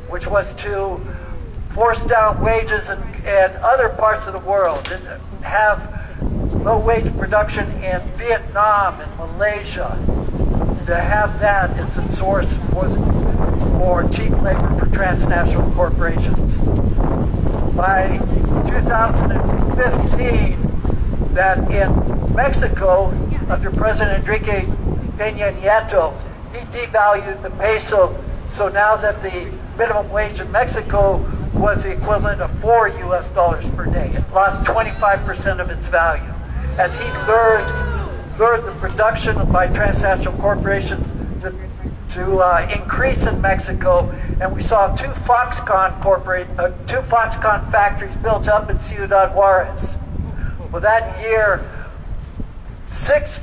which was to force down wages in other parts of the world and have low wage production in Vietnam and Malaysia, to have that as a source for cheap labor for transnational corporations. By 2015, that in Mexico, under President Enrique Peña Nieto, he devalued the peso, so now that the minimum wage in Mexico was the equivalent of $4 per day. It lost 25% of its value. As he lured the production by transnational corporations to increase in Mexico, and we saw two Foxconn factories built up in Ciudad Juarez. Well, that year, 6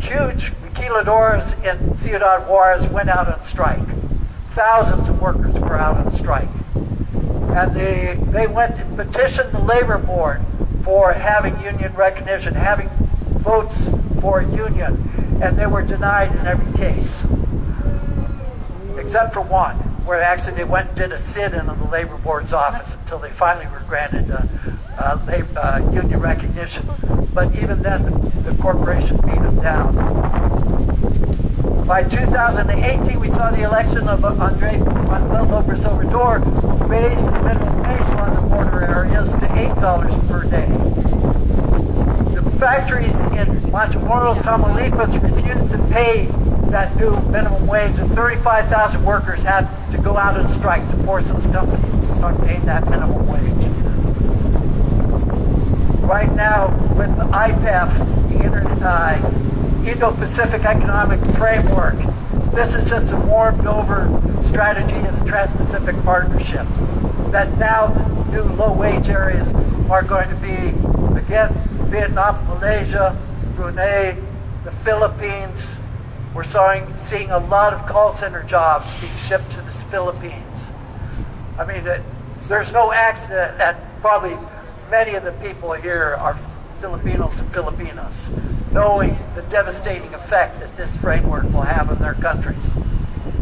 huge maquiladoras in Ciudad Juarez went out on strike. Thousands of workers were out on strike. And they went and petitioned the labor board for having union recognition, having votes for a union, and they were denied in every case, except for one, where actually they went and did a sit-in on the labor board's office until they finally were granted union recognition. But even then, the corporation beat them down. By 2018, we saw the election of Andrés Manuel López Obrador, who raised the minimum wage on the border areas to $8 per day. The factories in Matamoros, Tamaulipas refused to pay that new minimum wage, and 35,000 workers had to go out on strike to force those companies to start paying that minimum wage. Right now, with the IPEF, the Indo-Pacific Economic Framework, this is just a warmed over strategy of the Trans-Pacific Partnership, that now the new low wage areas are going to be, again, Vietnam, Malaysia, Brunei, the Philippines. We're seeing a lot of call center jobs being shipped to the Philippines. I mean, there's no accident that probably many of the people here are Filipinos and Filipinas, knowing the devastating effect that this framework will have on their countries.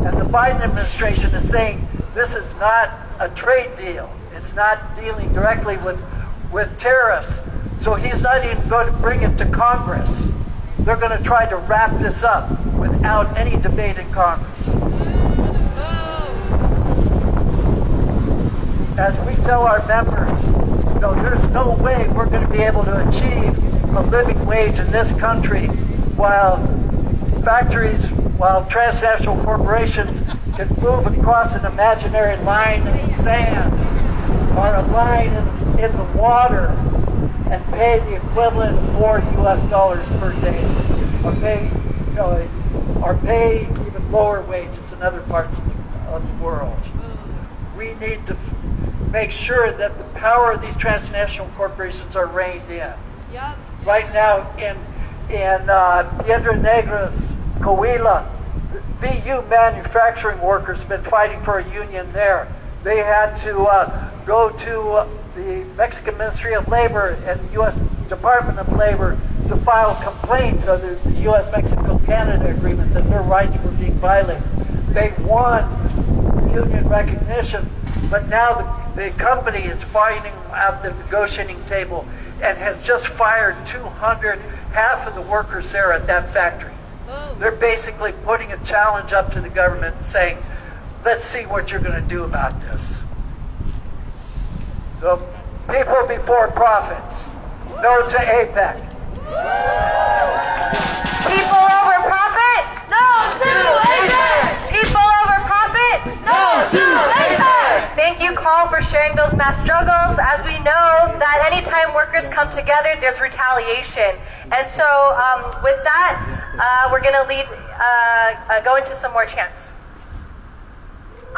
And the Biden administration is saying this is not a trade deal. It's not dealing directly with tariffs. So he's not even going to bring it to Congress. They're going to try to wrap this up without any debate in Congress. As we tell our members, there's no way we're going to be able to achieve a living wage in this country while transnational corporations can move across an imaginary line in the sand or a line in the water and pay the equivalent of $4 per day, or pay even lower wages in other parts of the world. We need to make sure that the power of these transnational corporations are reined in. Yep. Right now in Piedra Negras, Coahuila, VU manufacturing workers have been fighting for a union there. They had to go to the Mexican Ministry of Labor and the U.S. Department of Labor to file complaints under the U.S.-Mexico-Canada agreement that their rights were being violated. They won union recognition, but now the company is fighting at the negotiating table and has just fired half of the workers there at that factory. They're basically putting a challenge up to the government and saying, let's see what you're going to do about this. So, people before profits. No to APEC. People over profit? No to APEC! People over profit? No to APEC! Thank you, Carl, for sharing those mass struggles. As we know that anytime workers come together, there's retaliation. And so with that, we're going to go into some more chants.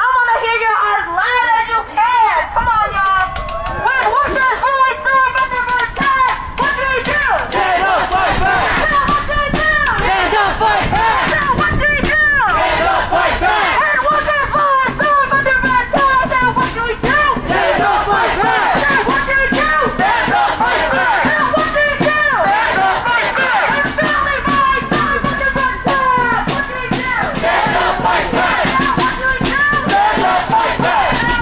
I want to hear you as loud as you can. Come on, y'all. When workers really through under attack, what do they do? Stand up, fight back! Now what do they do? Stand up, fight back! Now what do they do? Stand up, fight back! When workers really through under attack, now what do we do? Stand up, fight back! Now what do we do? Stand up, fight back! Now what do we do? Stand up, fight back! When family rights through under attack, what do we do? Stand up, fight back! Now what do we do? Stand up, fight back!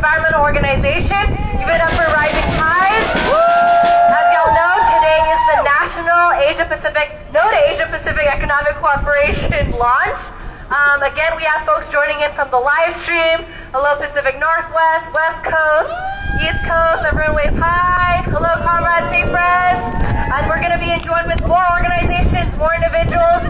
environmental organization. Give it up for Rising Tides. As y'all know, today is the National No to Asia-Pacific Economic Cooperation launch. Again, we have folks joining in from the live stream. Hello, Pacific Northwest, West Coast, East Coast. Everyone wave hi. Hello, comrades, hey friends. And we're going to be joined with more organizations, more individuals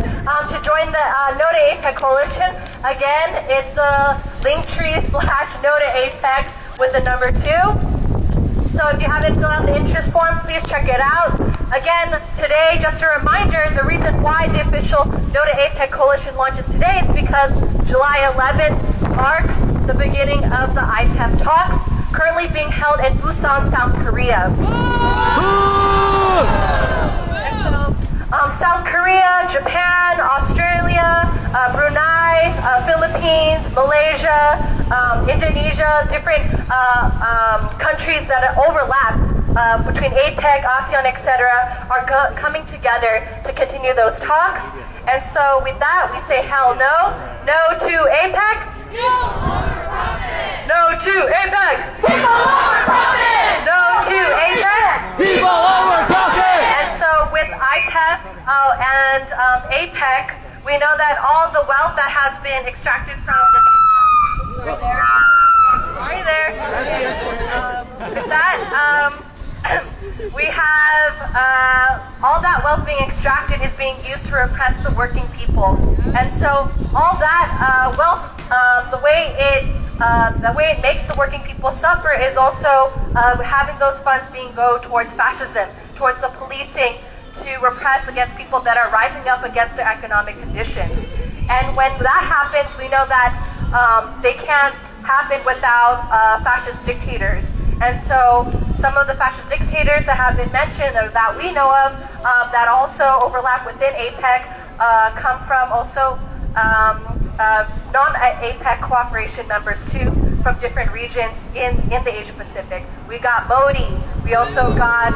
to join the No to APEC coalition. Again, it's the Linktree/No to APEC with the number 2. So if you haven't filled out the interest form, please check it out. Again, today, just a reminder, the reason why the official No to APEC coalition launches today is because July 11th marks the beginning of the IPEF talks, currently being held in Busan, South Korea. South Korea, Japan, Australia, Brunei, Philippines, Malaysia, Indonesia, different countries that overlap between APEC, ASEAN, etc., are coming together to continue those talks. And so with that, we say hell no. No to APEC. No to APEC. People over profit! No to APEC. People over profit! And so with IPEF and APEC, we know that all the wealth that has been extracted from the... Sorry there. With that, we have all that wealth being extracted is being used to repress the working people. And so all that wealth, the way it makes the working people suffer is also having those funds go towards fascism, towards the policing, to repress against people that are rising up against their economic conditions. And when that happens, we know that they can't happen without fascist dictators. And so some of the fascist dictators that have been mentioned or that we know of that also overlap within APEC come from also non-APEC cooperation members too, from different regions in the Asia Pacific. We got Modi. We also got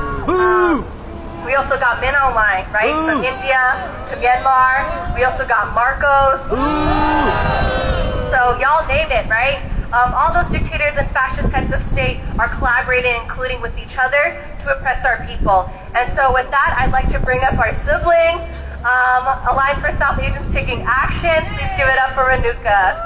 Min Aung Hlaing, right, from India to Myanmar. We also got Marcos. So y'all name it, right? All those dictators and fascist heads of state are collaborating, including with each other, to oppress our people. And so with that, I'd like to bring up our sibling, Alliance for South Asians Taking Action. Please give it up for Renuka.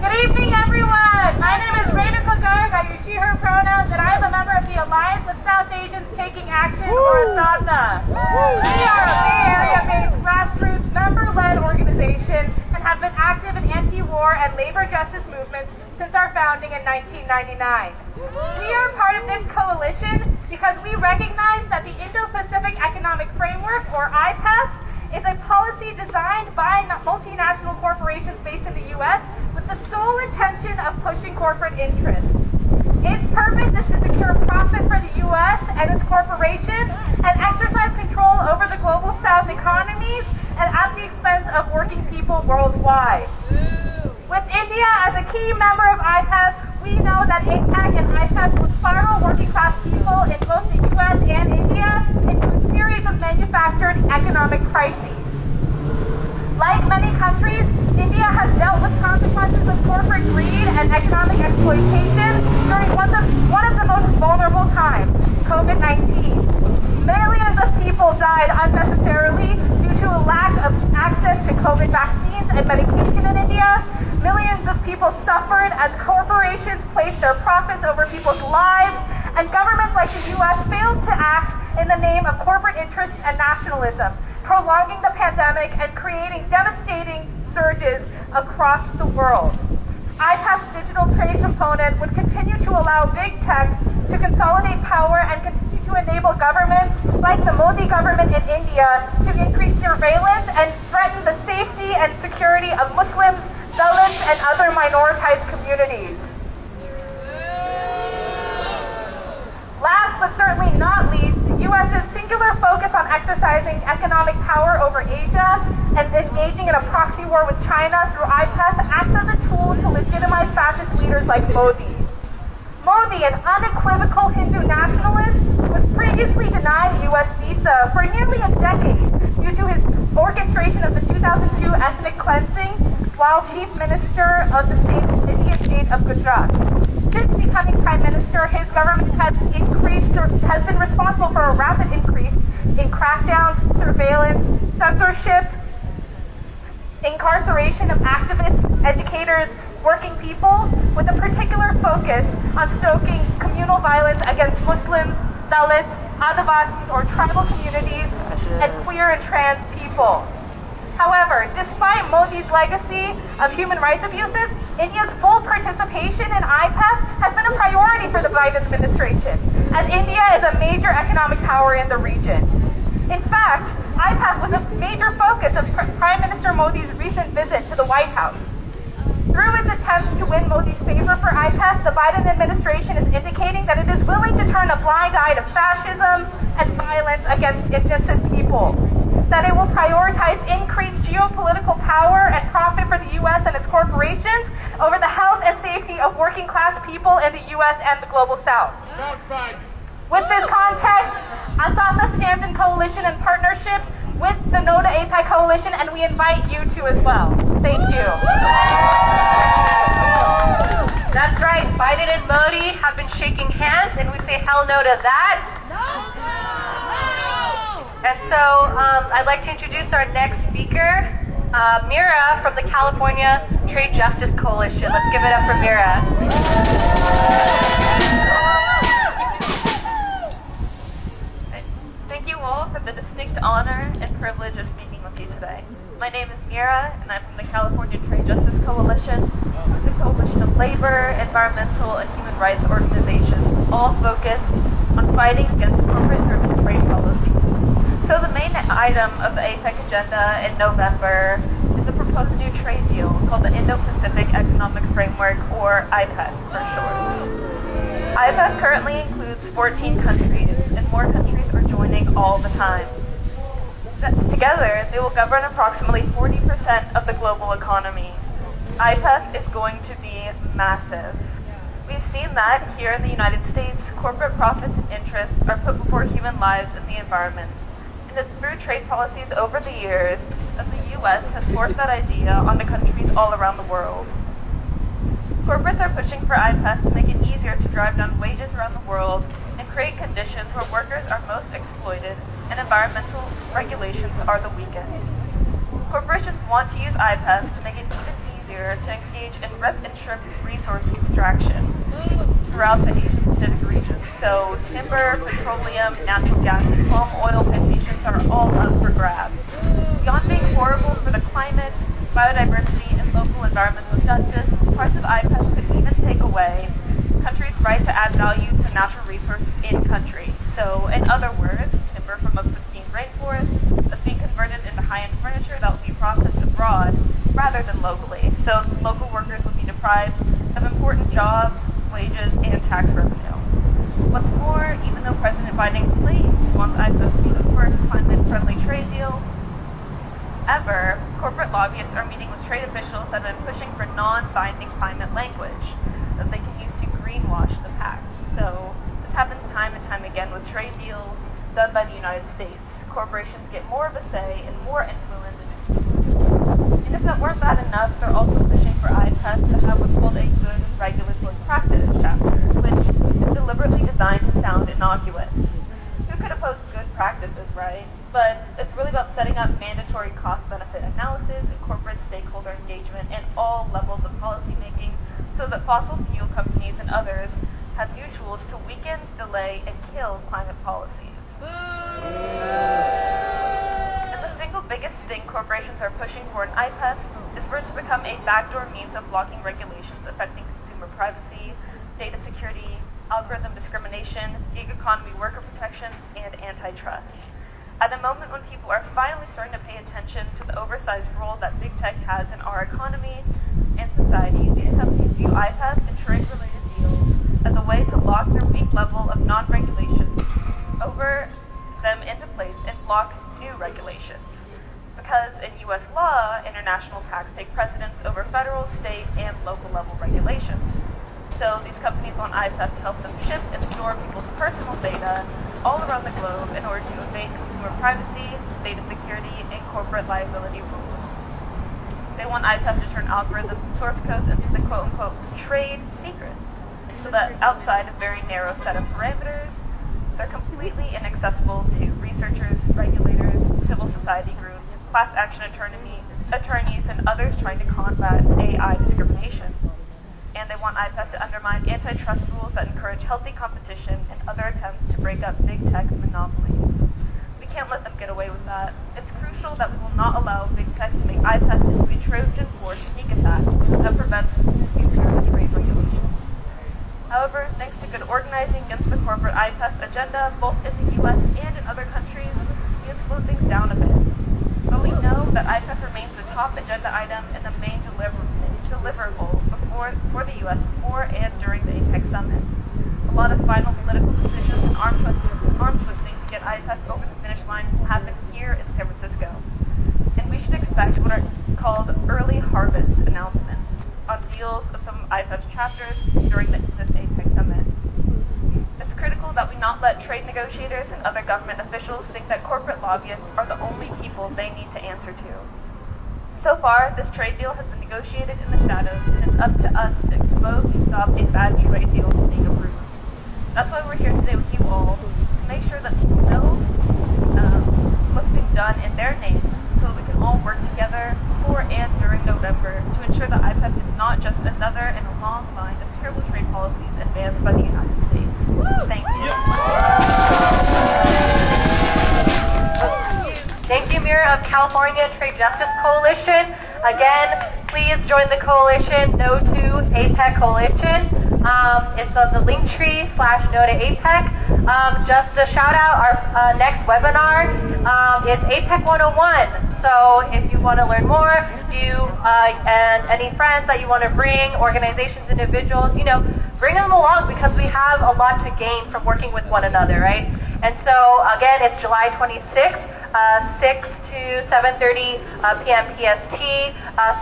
Good evening, everyone. My name is Renuka Garg. I use she, her pronouns, and I am a member of the Alliance of South Asians Taking Action, or ASADNA. We are a Bay Area-based grassroots, member-led organization and have been active in anti-war and labor justice movements since our founding in 1999. We are part of this coalition because we recognize that the Indo-Pacific Economic Framework, or IPEF, is a policy designed by multinational corporations based in the U.S. with the sole intention of pushing corporate interests. Its purpose is to secure profit for the U.S. and its corporations and exercise control over the global South economies and at the expense of working people worldwide. With India as a key member of IPEF, we know that APEC and IPEF will spiral working class people in both the U.S. and India into a series of manufactured economic crises. Like many countries, India has dealt with consequences of corporate greed and economic exploitation during one of the most vulnerable times, COVID-19. Millions of people died unnecessarily due to a lack of access to COVID vaccines and medication in India. Millions of people suffered as corporations placed their profits over people's lives, and governments like the U.S. failed to act in the name of corporate interests and nationalism, prolonging the pandemic and creating devastating surges across the world. IPEF's digital trade component would continue to allow big tech to consolidate power and continue to enable governments like the Modi government in India to increase surveillance and threaten the safety and security of Muslims, Dalits, and other minoritized communities. Last but certainly not least, the U.S.'s singular focus on exercising economic power over Asia and engaging in a proxy war with China through IPEF acts as a tool to legitimize fascist leaders like Modi. Modi, an unequivocal Hindu nationalist, was previously denied a U.S. visa for nearly a decade due to his orchestration of the 2002 ethnic cleansing, while Chief Minister of the Indian state of Gujarat. Since becoming Prime Minister, his government has been responsible for a rapid increase in crackdowns, surveillance, censorship, incarceration of activists, educators, working people, with a particular focus on stoking communal violence against Muslims, Dalits, Adivasis, or tribal communities, and queer and trans people. However, despite Modi's legacy of human rights abuses, India's full participation in IPEF has been a priority for the Biden administration, as India is a major economic power in the region. In fact, IPEF was a major focus of Prime Minister Modi's recent visit to the White House. Through its attempts to win Modi's favor for IPEF, the Biden administration is indicating that it is willing to turn a blind eye to fascism and violence against innocent people, that it will prioritize increased geopolitical power and profit for the U.S. and its corporations over the health and safety of working class people in the U.S. and the global South. With this context, ASAPA stands in coalition and partnership with the NODA APEC coalition, and we invite you to as well. Thank you. That's right, Biden and Modi have been shaking hands, and we say hell no to that. And so I'd like to introduce our next speaker, Mira from the California Trade Justice Coalition. Let's give it up for Mira. Thank you all for the distinct honor and privilege of speaking with you today. My name is Mira, and I'm from the California Trade Justice Coalition. It's a coalition of labor, environmental, and human rights organizations, all focused on fighting against corporate-driven trade policies. So the main item of the APEC agenda in November is the proposed new trade deal called the Indo-Pacific Economic Framework, or IPEF for short. IPEF currently includes 14 countries, and more countries are joining all the time. Together, they will govern approximately 40% of the global economy. IPEF is going to be massive. We've seen that here in the United States, corporate profits and interests are put before human lives and the environment. And it's through trade policies over the years that the U.S. has forced that idea onto countries all around the world. Corporates are pushing for IPEF to make it easier to drive down wages around the world and create conditions where workers are most exploited and environmental regulations are the weakest. Corporations want to use IPEF to make it even easier to engage in rip and shrimp resource extraction throughout the Asia-Pacific region. So timber, petroleum, natural gas, and palm oil plantations are all up for grabs. Beyond being horrible for the climate, biodiversity, and local environmental justice, parts of IPEF could even take away countries' right to add value to natural resources in country. So, in other words, timber from a pristine rainforest that's being converted into high-end furniture that will be processed abroad rather than locally. So, local workers will be deprived of important jobs, wages, and tax revenue. What's more, even though President Biden claims he wants IPEF to be the first climate-friendly trade deal ever, corporate lobbyists are meeting with trade officials that have been pushing for non-binding climate language that they can use to greenwash the pact. So this happens time and time again with trade deals done by the United States. Corporations get more of a say and more influence. And if that weren't bad enough, they're also pushing for IPEF to have what's called a good regulatory practice chapter, which is deliberately designed to sound innocuous. Who could oppose good practices, right? But it's really about setting up mandatory cost-benefit analysis and corporate stakeholder engagement in all levels of policymaking so that fossil fuel companies and others have new tools to weaken, delay, and kill climate policies. And the single biggest thing corporations are pushing for in IPEF is for it to become a backdoor means of blocking regulations affecting consumer privacy, data security, algorithm discrimination, gig economy worker protections, and antitrust. At a moment when people are finally starting to pay attention to the oversized role that big tech has in our economy and society, these companies view IPEF and trade-related deals as a way to lock their weak level of non-regulation over them into place and block new regulations. Because in U.S. law, international tax take precedence over federal, state, and local level regulations. So these companies want IPEF to help them ship and store people's personal data all around the globe in order to evade consumer privacy, data security, and corporate liability rules. They want IPEF to turn algorithms and source codes into the quote-unquote trade secrets, so that outside a very narrow set of parameters, they're completely inaccessible to researchers, regulators, civil society groups, class action attorneys, and others trying to combat AI discrimination. And they want IPEF to undermine antitrust rules that encourage healthy competition and other attempts to break up big tech monopolies. We can't let them get away with that. It's crucial that we will not allow big tech to make IPEF into a Trojan horse sneak attack that prevents future trade regulations. However, thanks to good organizing against the corporate IPEF agenda, both in the US and in other countries, we have slowed things down a bit. But we know that IPEF remains the top agenda item and the main deliverable for the US before and during the APEC summit. A lot of final political decisions and arm twisting to get IPEF over the finish line will happen here in San Francisco. And we should expect what are called early harvest announcements on deals of some of IPEF's chapters during this APEC summit. It's critical that we not let trade negotiators and other government officials think that corporate lobbyists are the only people they need to answer to. So far, this trade deal has been negotiated in the shadows, and it's up to us to expose and stop a bad trade deal from being approved. That's why we're here today with you all, to make sure that people know what's being done in their names, so that we can all work together before and during November to ensure that IPEF is not just another in a long line of terrible trade policies advanced by the United States. Thank you. Thank you, Mira of California Trade Justice Coalition. Again, please join the coalition, No to APEC Coalition. It's on the Linktree /No to APEC. Just a shout out, our next webinar is APEC 101. So if you want to learn more, and any friends that you want to bring, organizations, individuals, bring them along, because we have a lot to gain from working with one another, right? And so again, it's July 26th. 6 to 7:30 p.m. PST.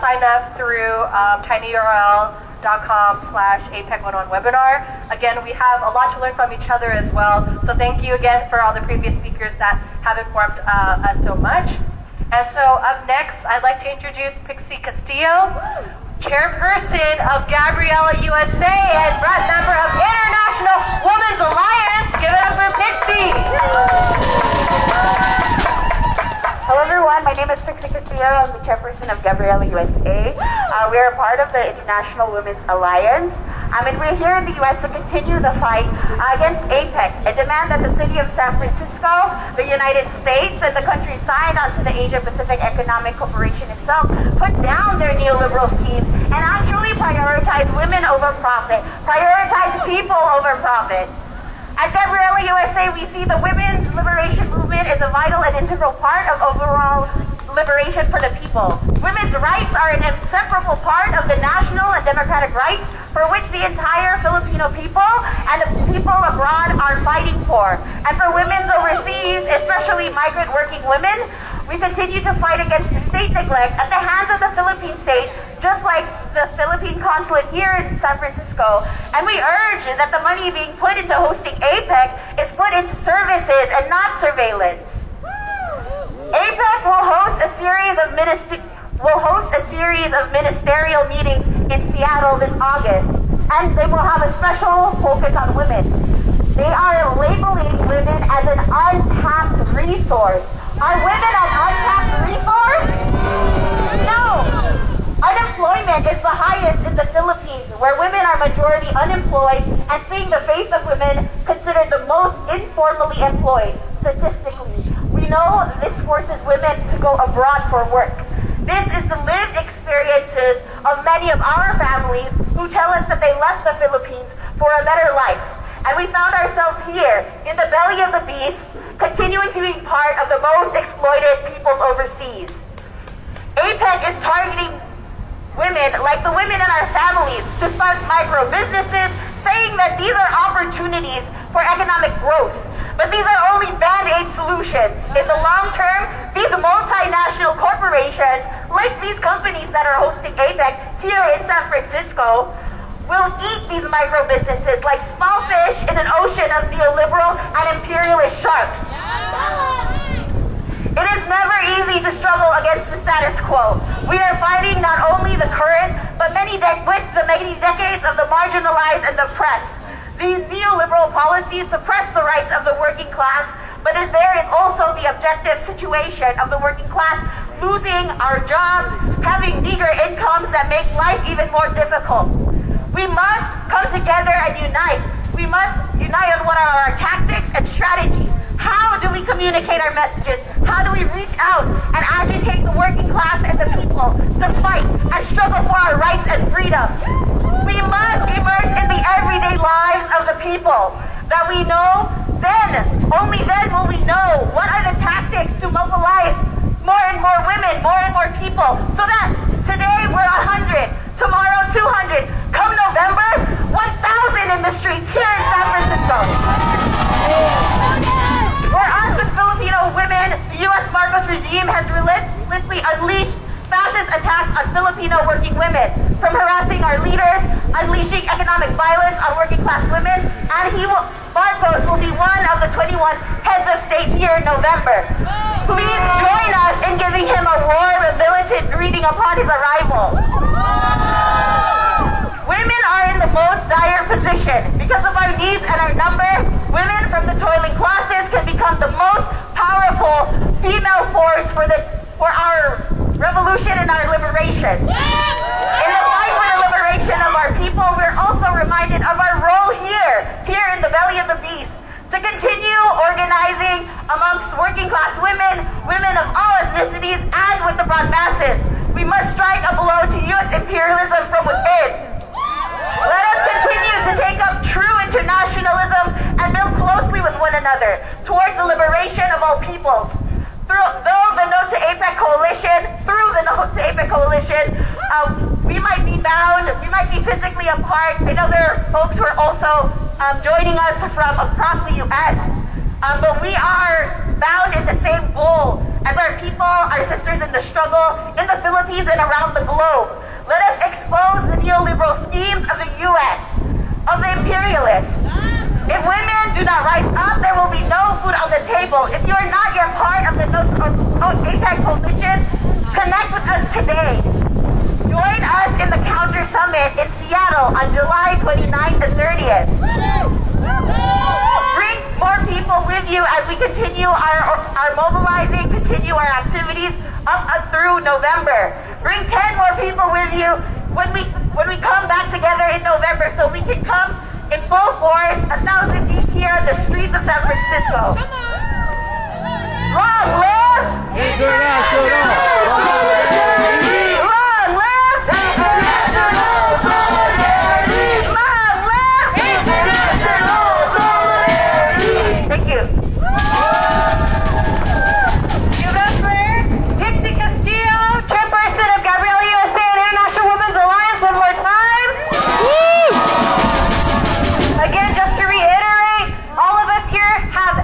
Sign up through tinyurl.com/APEC101 webinar. Again, we have a lot to learn from each other as well. So thank you again for all the previous speakers that have informed us so much. And so up next, I'd like to introduce Pixie Castillo, chairperson of Gabriella USA and member of International Women's Alliance. Give it up for Pixie. Hello everyone, my name is Pixie Castillo. I'm the chairperson of Gabriella USA. We are part of the International Women's Alliance. And we're here in the US to continue the fight against APEC, a demand that the city of San Francisco, the United States, and the countries signed onto the Asia-Pacific Economic Corporation itself put down their neoliberal schemes and actually prioritize women over profit, prioritize people over profit. At Gabriella USA, we see the women's liberation movement is a vital and integral part of overall liberation for the people. Women's rights are an inseparable part of the national and democratic rights for which the entire Filipino people and the people abroad are fighting for. And for women overseas, especially migrant working women, we continue to fight against the state neglect at the hands of the Philippine state, just like the Philippine consulate here in San Francisco. And we urge that the money being put into hosting APEC is put into services and not surveillance. APEC will host a series of ministerial meetings in Seattle this August, and they will have a special focus on women. They are labeling women as an untapped resource. Are women an untapped resource? No. Unemployment is the highest in the Philippines, where women are majority unemployed, and seeing the face of women considered the most informally employed statistically. We know this forces women to go abroad for work. This is the lived experiences of many of our families who tell us that they left the Philippines for a better life. And we found ourselves here in the belly of the beast, continuing to be part of the most exploited peoples overseas. APEC is targeting women, like the women in our families, to start micro businesses, saying that these are opportunities for economic growth. But these are only band-aid solutions. In the long term, these multinational corporations, like these companies that are hosting APEC here in San Francisco, will eat these micro businesses like small fish in an ocean of neoliberal and imperialist sharks. It is never easy to struggle against the status quo, We are fighting not only the current, but with the many decades of the marginalized and the oppressed. These neoliberal policies suppress the rights of the working class, but there is also the objective situation of the working class losing our jobs, having meager incomes that make life even more difficult. We must come together and unite. We must unite on what are our tactics and strategies. How do we communicate our messages? How do we reach out and agitate the working class and the people to fight and struggle for our rights and freedom? We must immerse in the everyday lives of the people that we know. Then, only then will we know what are the tactics to mobilize more and more women, more and more people, so that today we're 100, tomorrow 200, come November, 1,000 in the streets here in San Francisco. For us as Filipino women, the U.S. Marcos regime has relentlessly unleashed fascist attacks on Filipino working women, from harassing our leaders, unleashing economic violence on working class women, and Marcos will be one of the 21 heads of state here in November. Please join us in giving him a warm and militant greeting upon his arrival. Women are in the most dire position. Because of our needs and our number, women from the toiling classes can become the most powerful female force for our revolution and our liberation. In the fight for the liberation of our people, we're also reminded of our role here in the belly of the beast, to continue organizing amongst working class women, women of all ethnicities, and with the broad masses. We must strike a blow to U.S. imperialism from within. Let us continue to take up true internationalism and build closely with one another towards the liberation of all peoples. Through the No to APEC coalition, we might be bound, we might be physically apart. I know there are folks who are also joining us from across the U.S., but we are bound in the same goal as our people, our sisters in the struggle in the Philippines and around the globe. Let us expose the neoliberal schemes of the U.S., of the imperialists. If women do not rise up, there will be no food on the table. If you are not yet part of the APEC coalition, connect with us today. Join us in the Counter Summit in Seattle on July 29th and 30th. Bring more people with you as we continue our mobilizing, continue our activities up through November. Bring 10 more people with you when we come back together in November, so we can come in full force, 1,000 deep here on the streets of San Francisco. Long live International Solidarity! Long live International Solidarity! Long live International Solidarity! Thank you. November, Pixie Castillo, chairperson of Gabriela USA and International Women's Alliance, one more time. Again, just to reiterate, all of us here have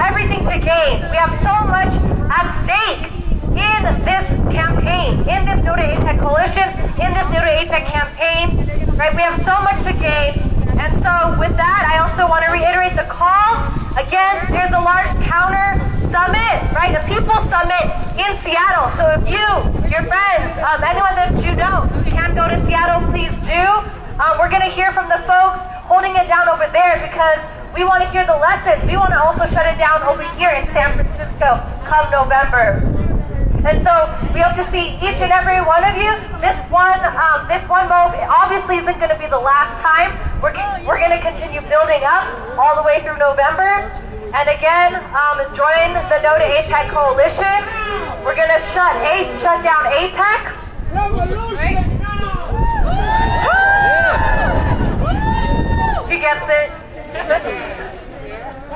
everything to gain. We have so much at stake in this campaign, in this No to APEC coalition, in this No to APEC campaign, right? We have so much to gain. And so with that, I also want to reiterate the call. Again, there's a large counter summit, right? A people's summit in Seattle. So if you, your friends, anyone that you know can go to Seattle, please do. We're going to hear from the folks holding it down over there because we want to hear the lessons. We want to also shut it down over here in San Francisco come November. And so we hope to see each and every one of you. This one move obviously isn't going to be the last time. We're going to continue building up all the way through November. And again, join the No to APEC coalition. We're going to shut down APEC. Right? He gets it.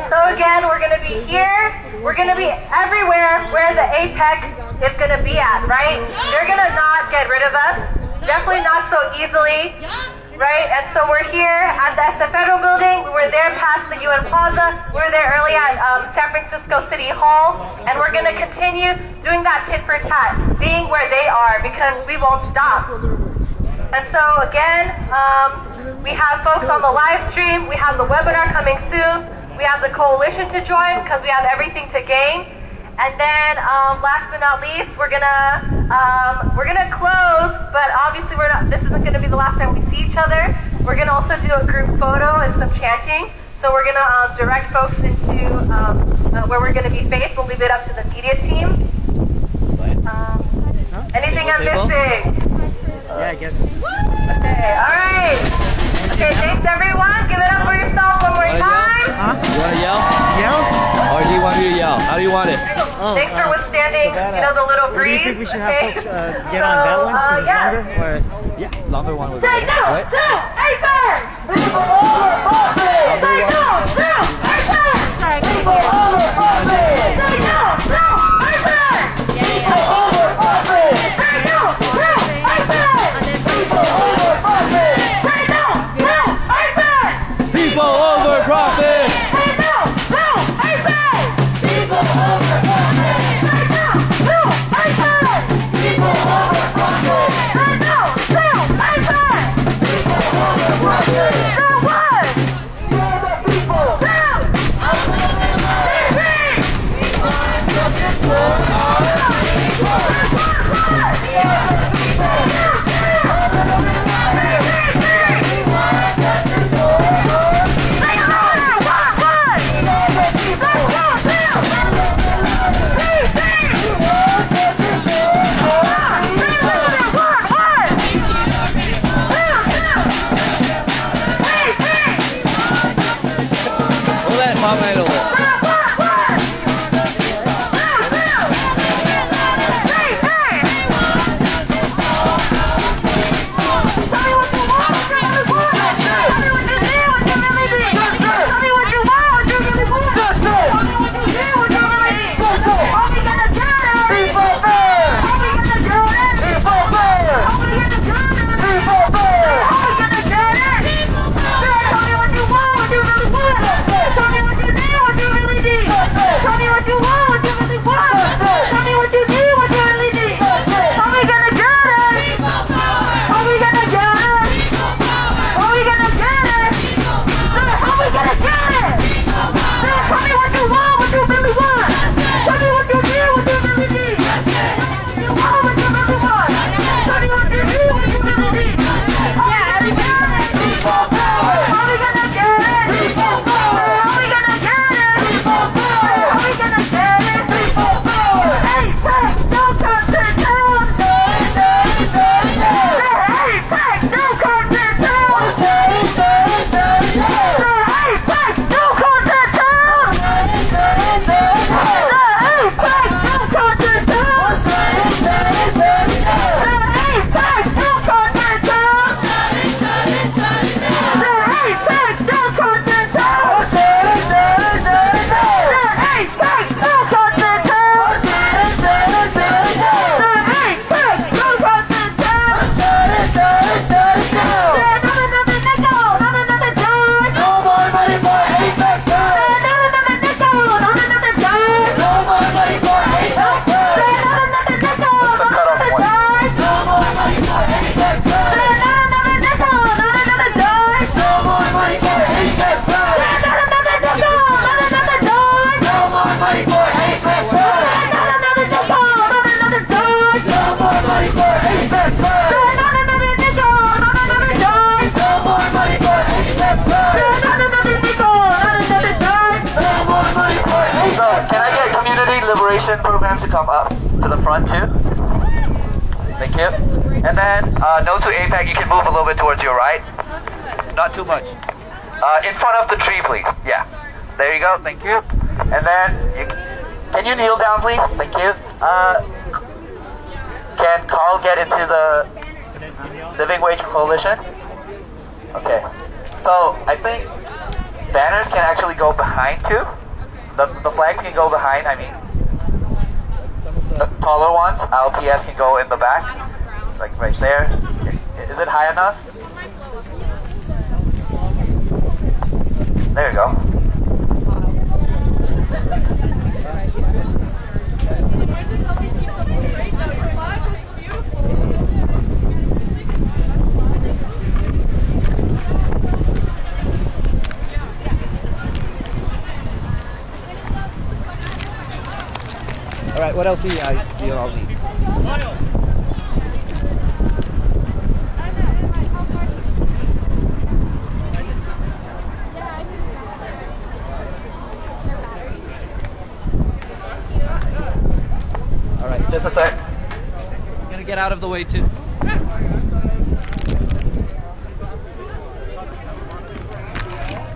So again, we're going to be here. We're going to be everywhere where the APEC is going to be at, right? They're going to not get rid of us. Definitely not so easily, right? And so we're here at the Federal Building. We were there past the UN Plaza. We were there early at San Francisco City Hall. And we're going to continue doing that tit for tat, being where they are, because we won't stop. And so again, we have folks on the live stream. We have the webinar coming soon. We have the coalition to join because we have everything to gain. And then last but not least, we're gonna We're gonna close, but obviously this isn't gonna be the last time we see each other. We're gonna also do a group photo and some chanting. So we're gonna direct folks into where we're gonna be faced. We'll leave it up to the media team. Anything I'm missing? Yeah, I guess. Okay, alright. Okay, thanks everyone. Give it up for yourself one more time. You want to yell? Yell? Or do you want me to yell? How do you want it? Thanks for withstanding, the little breeze. Do you think we should have folks get on that one? Is it longer? Or? Yeah, longer one would be Say better. no Right? to APEC! People over profit! Say no to APEC! People over profit! Say no to APEC! People over profit! Say no to APEC! People over profit! Say no to APEC! People over profit! Say no to APEC! People over profit! Say no to APEC! People over profit! Say no to APEC! People over profit! The what? You're the people! Down! Hold that mom right over. Programs to come up to the front too. Thank you. And then no to APEC, you can move a little bit towards your right. Not too much. In front of the tree, please. Yeah. There you go. Thank you. And then can you kneel down, please? Thank you. Can Carl get into the Living Wage Coalition? Okay. So I think banners can actually go behind too. The flags can go behind. I mean, the taller ones, ILPS, can go in the back, like right there. Is it high enough? There you go. Alright, what else do you all need? get out of the way too.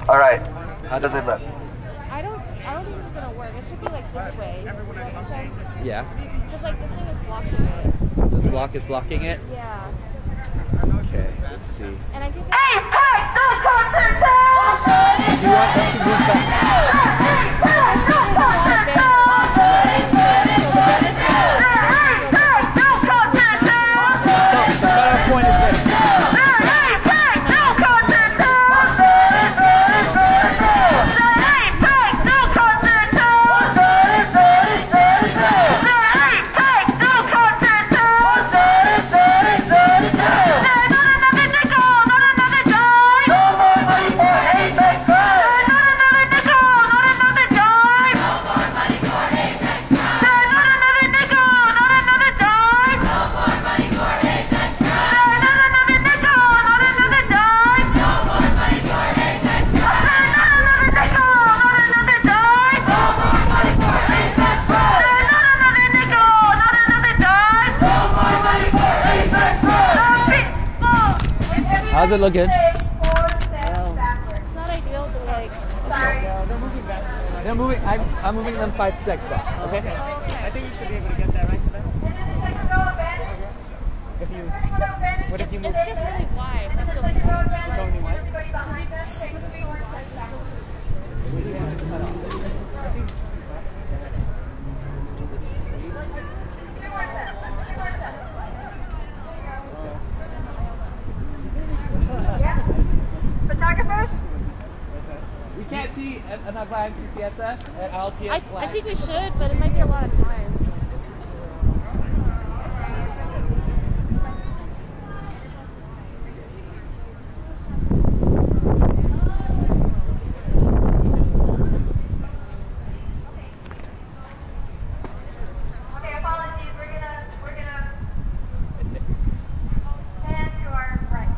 All right. How does it look? I don't think it's gonna work. It should be like this way. Does that make sense? Yeah. Because like this thing is blocking it. This block is blocking it. Yeah. Okay. Let's see. And I think. APEC, no concentration! Do you want them to move back? APEC, no concentration! APEC, no concentration! So the cutoff point is there. APEC, no concentration! APEC, no How's it looking? It's not ideal, but like. They're moving back. They're moving. I'm moving them 5 seconds back. Okay. I think you should be able to get that right, Savannah. If you, what if you move? It's just really wide. That's so It's only wide. Photographers? We can't see an applying CTSF at ILPS flag. I think we should, but it might be a lot of time. Okay, apologies. We're gonna pan to our right.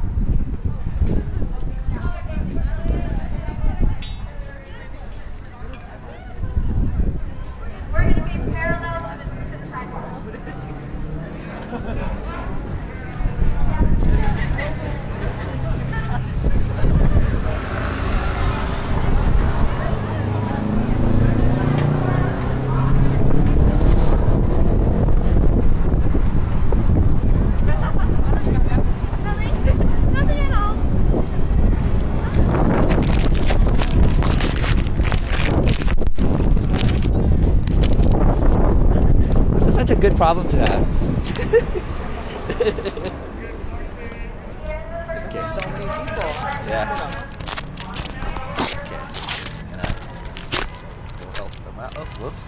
We're gonna be parallel to the sidewalk. Nothing at all. This is such a good problem to have. Okay. So many people. Yeah. Okay. Gonna go help them out. Oh, whoops.